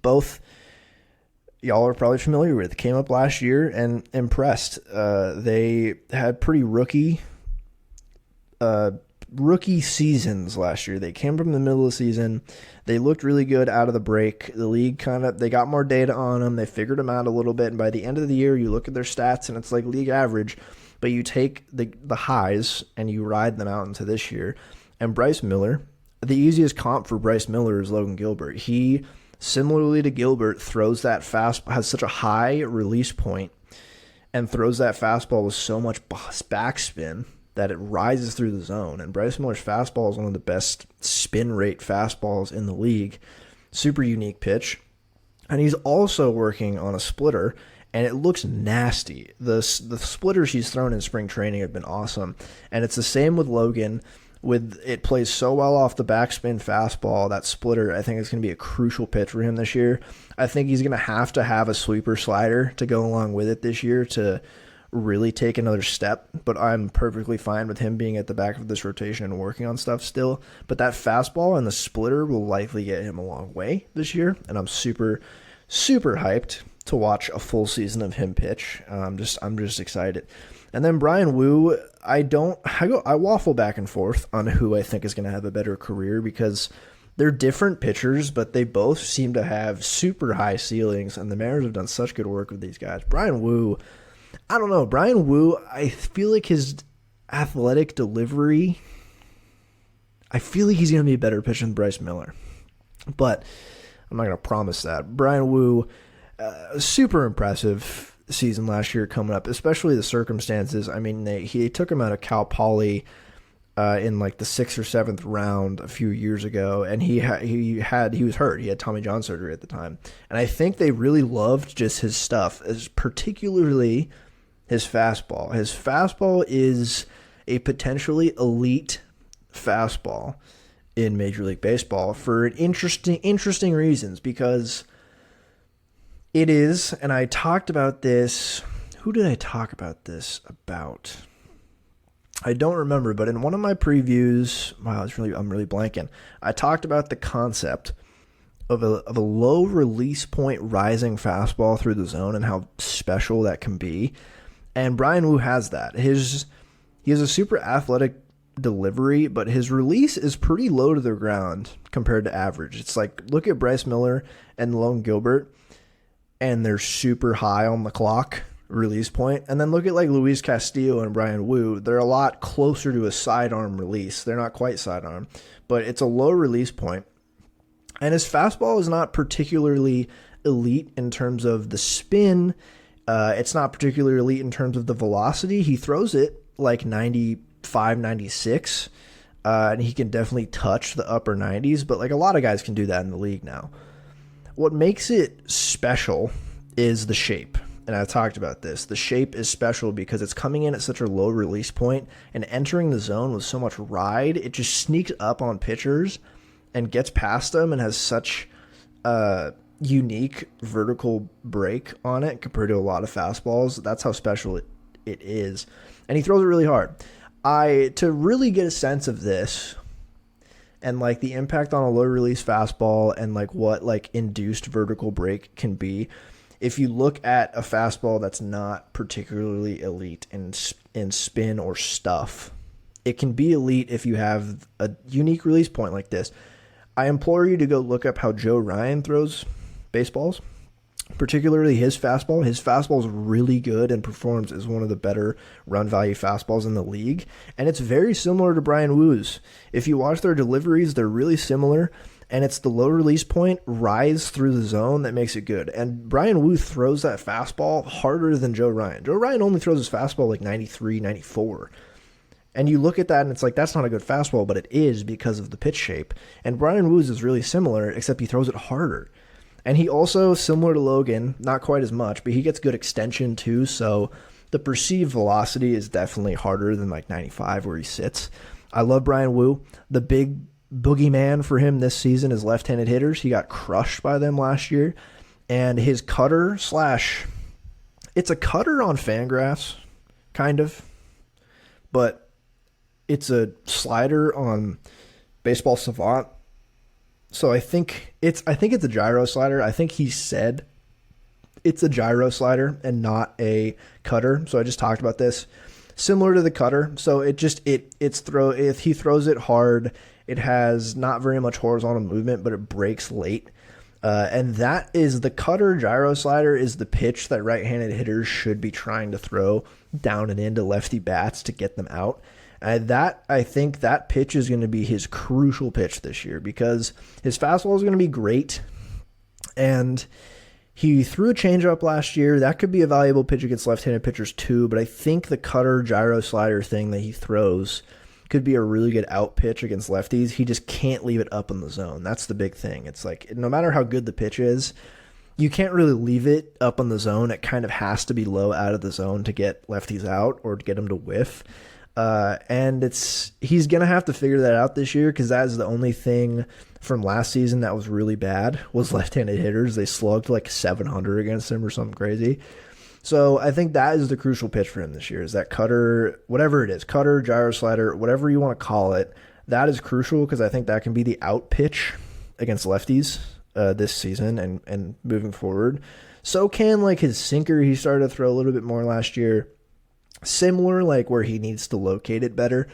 Both y'all are probably familiar with. Came up last year and impressed. They had pretty rookie seasons last year. They came from the middle of the season. They looked really good out of the break. The league they got more data on them. They figured them out a little bit. And by the end of the year, you look at their stats and it's like league average. But you take the highs and you ride them out into this year. And Bryce Miller, the easiest comp for Bryce Miller is Logan Gilbert. He, similarly to Gilbert, throws that fastball, has such a high release point, and throws that fastball with so much backspin that it rises through the zone. And Bryce Miller's fastball is one of the best spin rate fastballs in the league. Super unique pitch. And he's also working on a splitter, and it looks nasty. The splitters he's thrown in spring training have been awesome. And it's the same with Logan. It plays so well off the backspin fastball, that splitter, I think it's going to be a crucial pitch for him this year. I think he's going to have a sweeper slider to go along with it this year to really take another step. But I'm perfectly fine with him being at the back of this rotation and working on stuff still. But that fastball and the splitter will likely get him a long way this year. And I'm super, super hyped to watch a full season of him pitch. I'm just excited. And then Brian Wu, I waffle back and forth on who I think is going to have a better career because they're different pitchers, but they both seem to have super high ceilings, and the Mariners have done such good work with these guys. Brian Wu, I don't know. Brian Wu, I feel like his athletic delivery, I feel like he's going to be a better pitcher than Bryce Miller. But I'm not going to promise that. Brian Wu, super impressive season last year coming up, especially the circumstances. I mean, he took him out of Cal Poly in like the 6th or 7th round a few years ago, and he was hurt. He had Tommy John surgery at the time, and I think they really loved just his stuff, particularly his fastball. His fastball is a potentially elite fastball in Major League Baseball for interesting reasons, because it is, and I talked about this. Who did I talk about this about? I don't remember, but in one of my previews, I'm really blanking. I talked about the concept of a low release point rising fastball through the zone and how special that can be. And Brian Wu has that. He has a super athletic delivery, but his release is pretty low to the ground compared to average. It's like, look at Bryce Miller and Logan Gilbert, and they're super high on the clock release point. And then look at like Luis Castillo and Brian Wu. They're a lot closer to a sidearm release. They're not quite sidearm, but it's a low release point. And his fastball is not particularly elite in terms of the spin. It's not particularly elite in terms of the velocity. He throws it like 90 596, and he can definitely touch the upper 90s, but like a lot of guys can do that in the league now. What makes it special is the shape. And I've talked about this. The shape is special because it's coming in at such a low release point and entering the zone with so much ride. It just sneaks up on pitchers and gets past them and has such a unique vertical break on it compared to a lot of fastballs. That's how special it is. And he throws it really hard. To really get a sense of this and like the impact on a low release fastball and like what like induced vertical break can be, if you look at a fastball that's not particularly elite in spin or stuff, it can be elite if you have a unique release point like this. I implore you to go look up how Joe Ryan throws baseballs, particularly his fastball. His fastball is really good and performs as one of the better run value fastballs in the league. And it's very similar to Brian Woo's. If you watch their deliveries, they're really similar. And it's the low release point, rise through the zone that makes it good. And Brian Wu throws that fastball harder than Joe Ryan. Joe Ryan only throws his fastball like 93, 94. And you look at that and it's like, that's not a good fastball, but it is because of the pitch shape. And Brian Wu's is really similar, except he throws it harder. And he also, similar to Logan, not quite as much, but he gets good extension too. So the perceived velocity is definitely harder than like 95 where he sits. I love Brian Wu. The big boogeyman for him this season is left-handed hitters. He got crushed by them last year. And his cutter it's a cutter on Fangraphs, kind of. But it's a slider on Baseball Savant. So I think it's a gyro slider. I think he said it's a gyro slider and not a cutter. So I just talked about this. Similar to the cutter. So if he throws it hard, it has not very much horizontal movement, but it breaks late. And that is the cutter gyro slider is the pitch that right-handed hitters should be trying to throw down and into lefty bats to get them out. I think that pitch is going to be his crucial pitch this year because his fastball is going to be great. And he threw a changeup last year. That could be a valuable pitch against left-handed pitchers too, but I think the cutter gyro slider thing that he throws could be a really good out pitch against lefties. He just can't leave it up in the zone. That's the big thing. It's like no matter how good the pitch is, you can't really leave it up in the zone. It kind of has to be low out of the zone to get lefties out or to get them to whiff. And he's going to have to figure that out this year because that is the only thing from last season that was really bad was left-handed hitters. They slugged like 700 against him or something crazy. So I think that is the crucial pitch for him this year is that cutter, whatever it is, cutter, gyro slider, whatever you want to call it, that is crucial because I think that can be the out pitch against lefties this season and moving forward. So can like his sinker, he started to throw a little bit more last year. Similar, like where he needs to locate it better,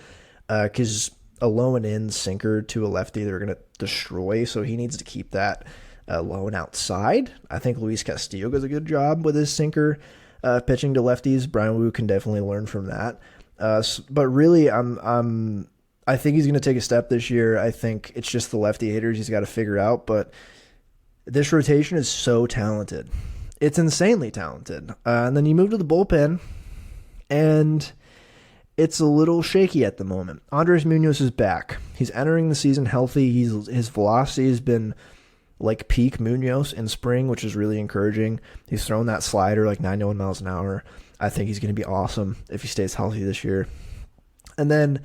because a low and in sinker to a lefty they're going to destroy, so he needs to keep that low and outside. I think Luis Castillo does a good job with his sinker pitching to lefties. Brian Wu can definitely learn from that. But really, I think he's going to take a step this year. I think it's just the lefty hitters he's got to figure out, but this rotation is so talented. It's insanely talented. And then you move to the bullpen, and it's a little shaky at the moment. Andres Munoz is back. He's entering the season healthy. His velocity has been like peak Munoz in spring, which is really encouraging. He's thrown that slider like 91 miles an hour. I think he's going to be awesome if he stays healthy this year. And then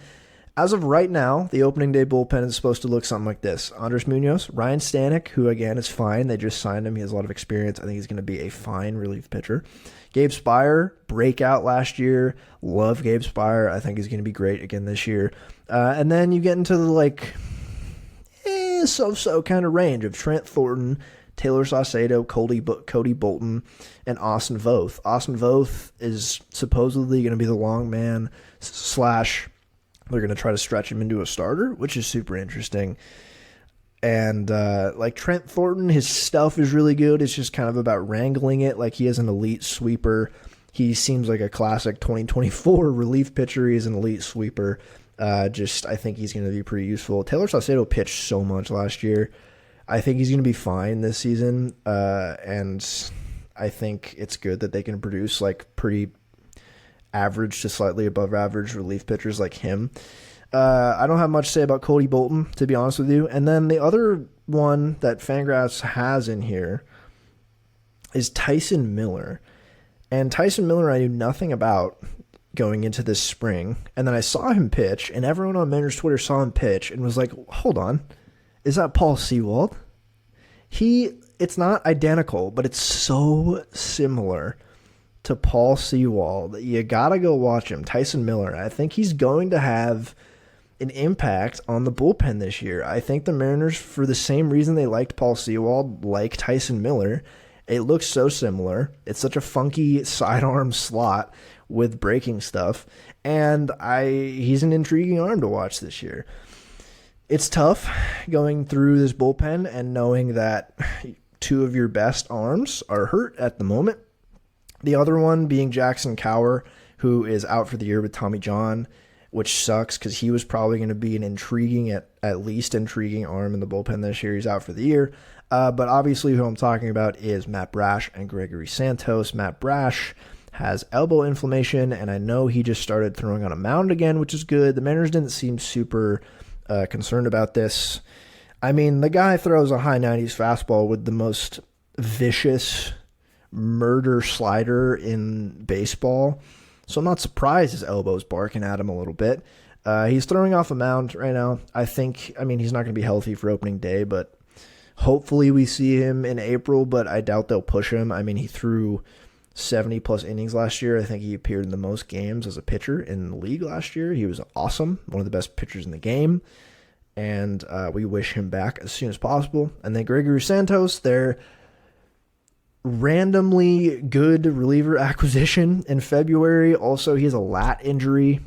as of right now, the opening day bullpen is supposed to look something like this. Andres Munoz, Ryan Stanek, who again is fine. They just signed him. He has a lot of experience. I think he's going to be a fine relief pitcher. Gabe Spire, breakout last year. Love Gabe Spire. I think he's going to be great again this year. And then you get into the so-so kind of range of Trent Thornton, Taylor Saucedo, Cody Bolton, and Austin Voth. Austin Voth is supposedly going to be the long man / they're going to try to stretch him into a starter, which is super interesting. And like Trent Thornton, his stuff is really good. It's just kind of about wrangling it. Like he is an elite sweeper. He seems like a classic 2024 relief pitcher. He's an elite sweeper. I think he's going to be pretty useful. Taylor Saucedo pitched so much last year. I think he's going to be fine this season. And I think it's good that they can produce like pretty average to slightly above average relief pitchers like him. I don't have much to say about Cody Bolton, to be honest with you. And then the other one that Fangraphs has in here is Tyson Miller. And Tyson Miller I knew nothing about going into this spring. And then I saw him pitch, and everyone on Mariners Twitter saw him pitch and was like, hold on, is that Paul Sewald? It's not identical, but it's so similar to Paul Sewald that you got to go watch him. Tyson Miller, I think he's going to have an impact on the bullpen this year. I think the Mariners, for the same reason they liked Paul Sewald, like Tyson Miller. It looks so similar. It's such a funky sidearm slot with breaking stuff, and he's an intriguing arm to watch this year. It's tough going through this bullpen and knowing that two of your best arms are hurt at the moment. The other one being Jackson Cower, who is out for the year with Tommy John, which sucks because he was probably going to be an intriguing, at least intriguing arm in the bullpen this year. He's out for the year. But obviously who I'm talking about is Matt Brash and Gregory Santos. Matt Brash has elbow inflammation, and I know he just started throwing on a mound again, which is good. The Mariners didn't seem super concerned about this. I mean, the guy throws a high 90s fastball with the most vicious murder slider in baseball. So I'm not surprised his elbow's barking at him a little bit. He's throwing off a mound right now. He's not going to be healthy for opening day, but hopefully we see him in April, but I doubt they'll push him. I mean, he threw 70-plus innings last year. I think he appeared in the most games as a pitcher in the league last year. He was awesome, one of the best pitchers in the game, and we wish him back as soon as possible. And then Gregory Santos, their randomly good reliever acquisition in February. Also, he has a lat injury.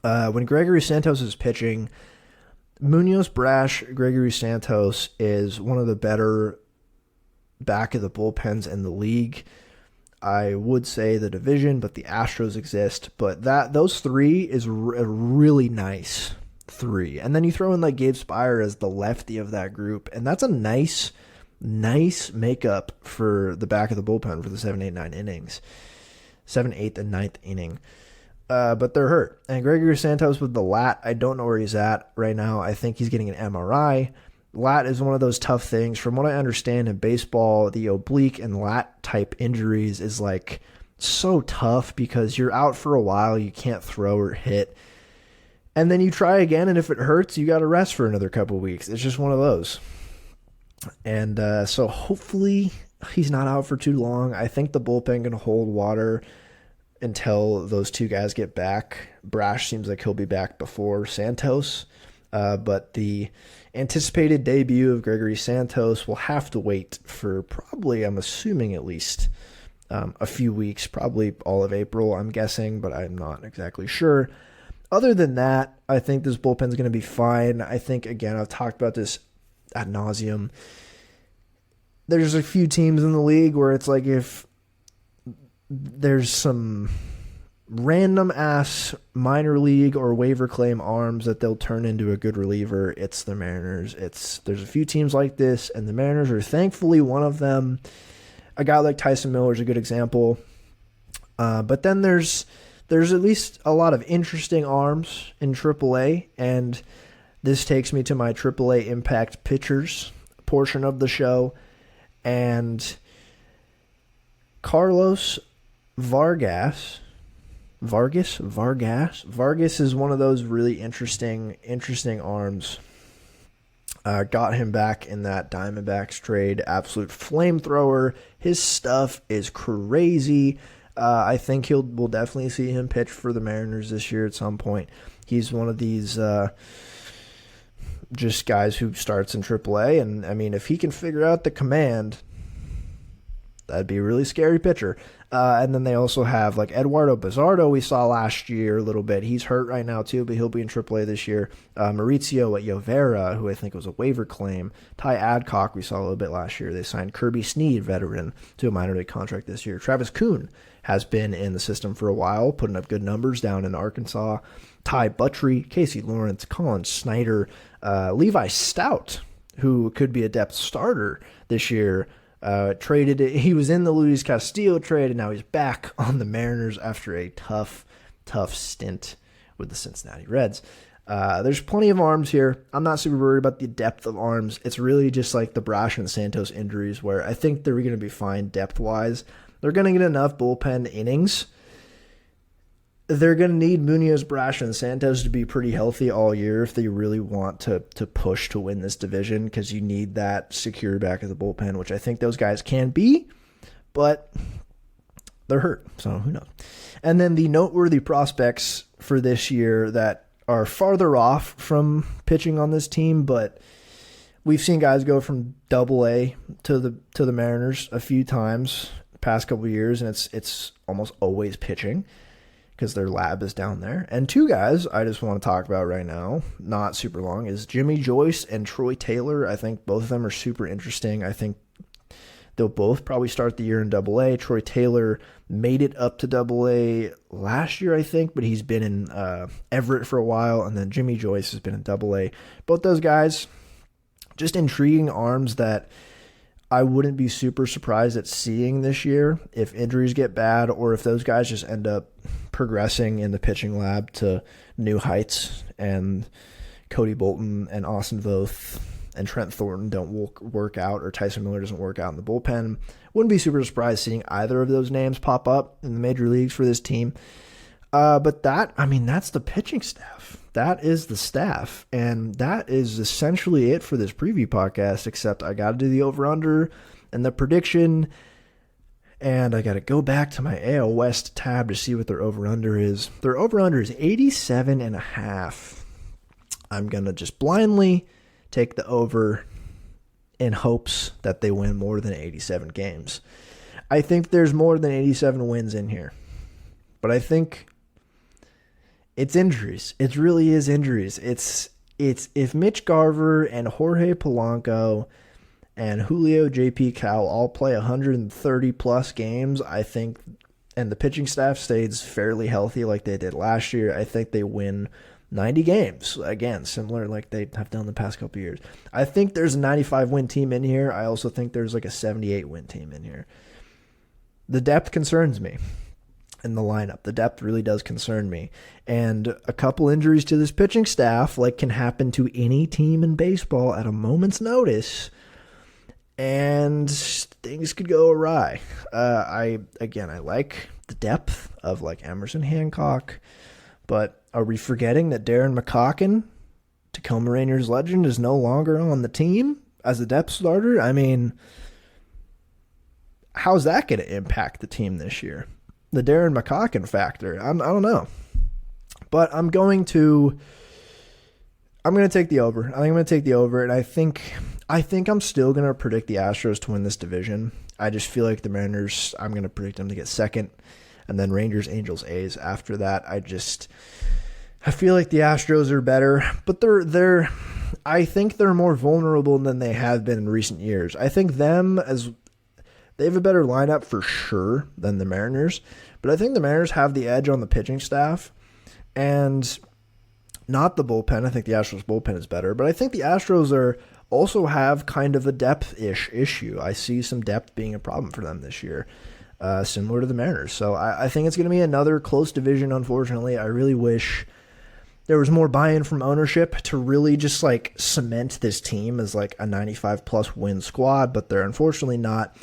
When Gregory Santos is pitching, Munoz, Brash, Gregory Santos is one of the better back of the bullpens in the league. I would say the division, but the Astros exist. But those three is a really nice three. And then you throw in like Gabe Spire as the lefty of that group, and that's a nice makeup for the back of the bullpen for the 7, 8, 9 innings. 7th, 8th, and 9th inning. But they're hurt. And Gregory Santos with the lat, I don't know where he's at right now. I think he's getting an MRI. Lat is one of those tough things. From what I understand in baseball, the oblique and lat type injuries is like so tough because you're out for a while, you can't throw or hit. And then you try again, and if it hurts, you got to rest for another couple of weeks. It's just one of those. And so hopefully he's not out for too long. I think the bullpen can hold water until those two guys get back. Brash seems like he'll be back before Santos. But the anticipated debut of Gregory Santos will have to wait for probably, I'm assuming at least a few weeks, probably all of April, I'm guessing, but I'm not exactly sure. Other than that, I think this bullpen's going to be fine. I think, again, I've talked about this ad nauseum. There's a few teams in the league where it's like if there's some random ass minor league or waiver claim arms that they'll turn into a good reliever, it's the Mariners. There's a few teams like this, and the Mariners are thankfully one of them. A guy like Tyson Miller is a good example. But then there's at least a lot of interesting arms in AAA, and this takes me to my AAA impact pitchers portion of the show. And Carlos Vargas is one of those really interesting arms. Got him back in that Diamondbacks trade. Absolute flamethrower. His stuff is crazy. I think we'll definitely see him pitch for the Mariners this year at some point. He's one of these just guys who starts in AAA, and I mean, if he can figure out the command, that'd be a really scary pitcher. And then they also have like Eduardo Bizardo we saw last year a little bit. He's hurt right now too, but he'll be in AAA this year. Mauricio Llovera, who I think was a waiver claim. Ty Adcock we saw a little bit last year. They signed Kirby Snead, veteran, to a minor league contract this year. Travis Kuhn has been in the system for a while, putting up good numbers down in Arkansas. Ty Buttrey, Casey Lawrence, Colin Snyder, Levi Stout, who could be a depth starter this year, He was in the Luis Castillo trade, and now he's back on the Mariners after a tough stint with the Cincinnati Reds. There's plenty of arms here. I'm not super worried about the depth of arms. It's really just like the Brash and Santos injuries where I think they're going to be fine depth-wise. They're going to get enough bullpen innings. They're going to need Munoz, Brash, and Santos to be pretty healthy all year if they really want to push to win this division, because you need that secure back of the bullpen, which I think those guys can be, but they're hurt, so who knows. And then the noteworthy prospects for this year that are farther off from pitching on this team, but we've seen guys go from Double-A to the Mariners a few times the past couple of years, and it's almost always pitching because their lab is down there. And two guys I just want to talk about right now, not super long, is Jimmy Joyce and Troy Taylor. I think both of them are super interesting. I think they'll both probably start the year in Double-A. Troy Taylor made it up to Double-A last year, I think, but he's been in Everett for a while, and then Jimmy Joyce has been in Double-A. Both those guys, just intriguing arms that I wouldn't be super surprised at seeing this year if injuries get bad or if those guys just end up progressing in the pitching lab to new heights and Cody Bolton and Austin Voth and Trent Thornton don't work out, or Tyson Miller doesn't work out in the bullpen. Wouldn't be super surprised seeing either of those names pop up in the major leagues for this team. But that's the pitching staff. That is the staff. And that is essentially it for this preview podcast, except I got to do the over-under and the prediction. And I got to go back to my AL West tab to see what their over-under is. Their over-under is 87.5. I'm going to just blindly take the over in hopes that they win more than 87 games. I think there's more than 87 wins in here. But I think it's injuries. It really is injuries. It's if Mitch Garver and Jorge Polanco and Julio J.P. Cal all play 130 plus games, I think, and the pitching staff stays fairly healthy like they did last year, I think they win 90 games. Again, similar like they have done the past couple of years. I think there's a 95-win team in here. I also think there's like a 78-win team in here. The depth concerns me in the lineup. The depth really does concern me. And a couple injuries to this pitching staff can happen to any team in baseball at a moment's notice, and things could go awry. I like the depth of Emerson Hancock, but are we forgetting that Darren McCocken, Tacoma Rangers legend, is no longer on the team as a depth starter? I mean, how's that going to impact the team this year? The Darren McCocken factor. I don't know. But I'm going to take the over. I think I'm going to take the over, and I think I'm still going to predict the Astros to win this division. I just feel like the Mariners, I'm going to predict them to get second, and then Rangers, Angels, A's after that. I feel like the Astros are better, but I think they're more vulnerable than they have been in recent years. I think they have a better lineup for sure than the Mariners, but I think the Mariners have the edge on the pitching staff and not the bullpen. I think the Astros bullpen is better, but I think the Astros also have kind of a depth-ish issue. I see some depth being a problem for them this year, similar to the Mariners. So I think it's going to be another close division, unfortunately. I really wish there was more buy-in from ownership to really just cement this team as a 95-plus win squad, but they're unfortunately not.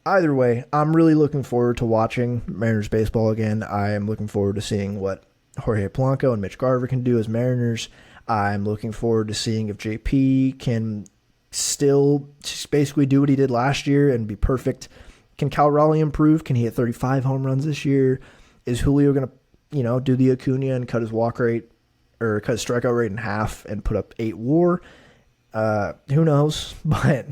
Either way, I'm really looking forward to watching Mariners baseball again. I am looking forward to seeing what Jorge Polanco and Mitch Garver can do as Mariners. I'm looking forward to seeing if JP can still just basically do what he did last year and be perfect. Can Cal Raleigh improve? Can he hit 35 home runs this year? Is Julio going to do the Acuna and cut his walk rate or cut his strikeout rate in half and put up 8 WAR? Who knows? But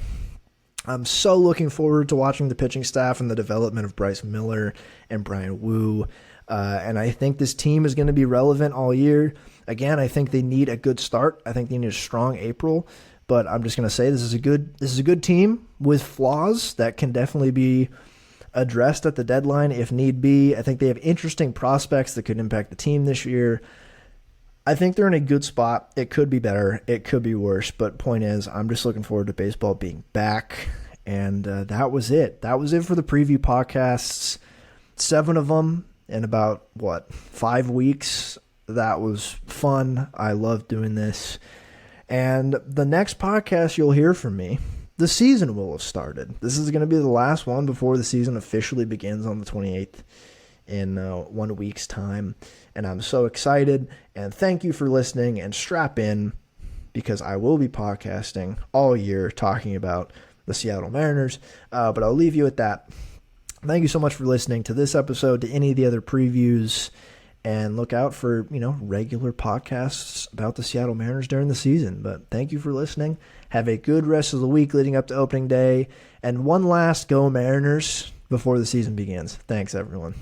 I'm so looking forward to watching the pitching staff and the development of Bryce Miller and Brian Wu. And I think this team is going to be relevant all year. Again, I think they need a good start. I think they need a strong April. But I'm just going to say this is a good team with flaws that can definitely be addressed at the deadline if need be. I think they have interesting prospects that could impact the team this year. I think they're in a good spot. It could be better. It could be worse. But point is, I'm just looking forward to baseball being back And that was it. That was it for the preview podcasts. 7 of them in about, 5 weeks. That was fun. I love doing this. And the next podcast you'll hear from me, the season will have started. This is going to be the last one before the season officially begins on the 28th in 1 week's time. And I'm so excited. And thank you for listening, and strap in, because I will be podcasting all year talking about the Seattle Mariners. But I'll leave you at that. Thank you so much for listening to this episode, to any of the other previews, and look out for, regular podcasts about the Seattle Mariners during the season. But thank you for listening. Have a good rest of the week leading up to opening day, and one last go Mariners before the season begins. Thanks, everyone.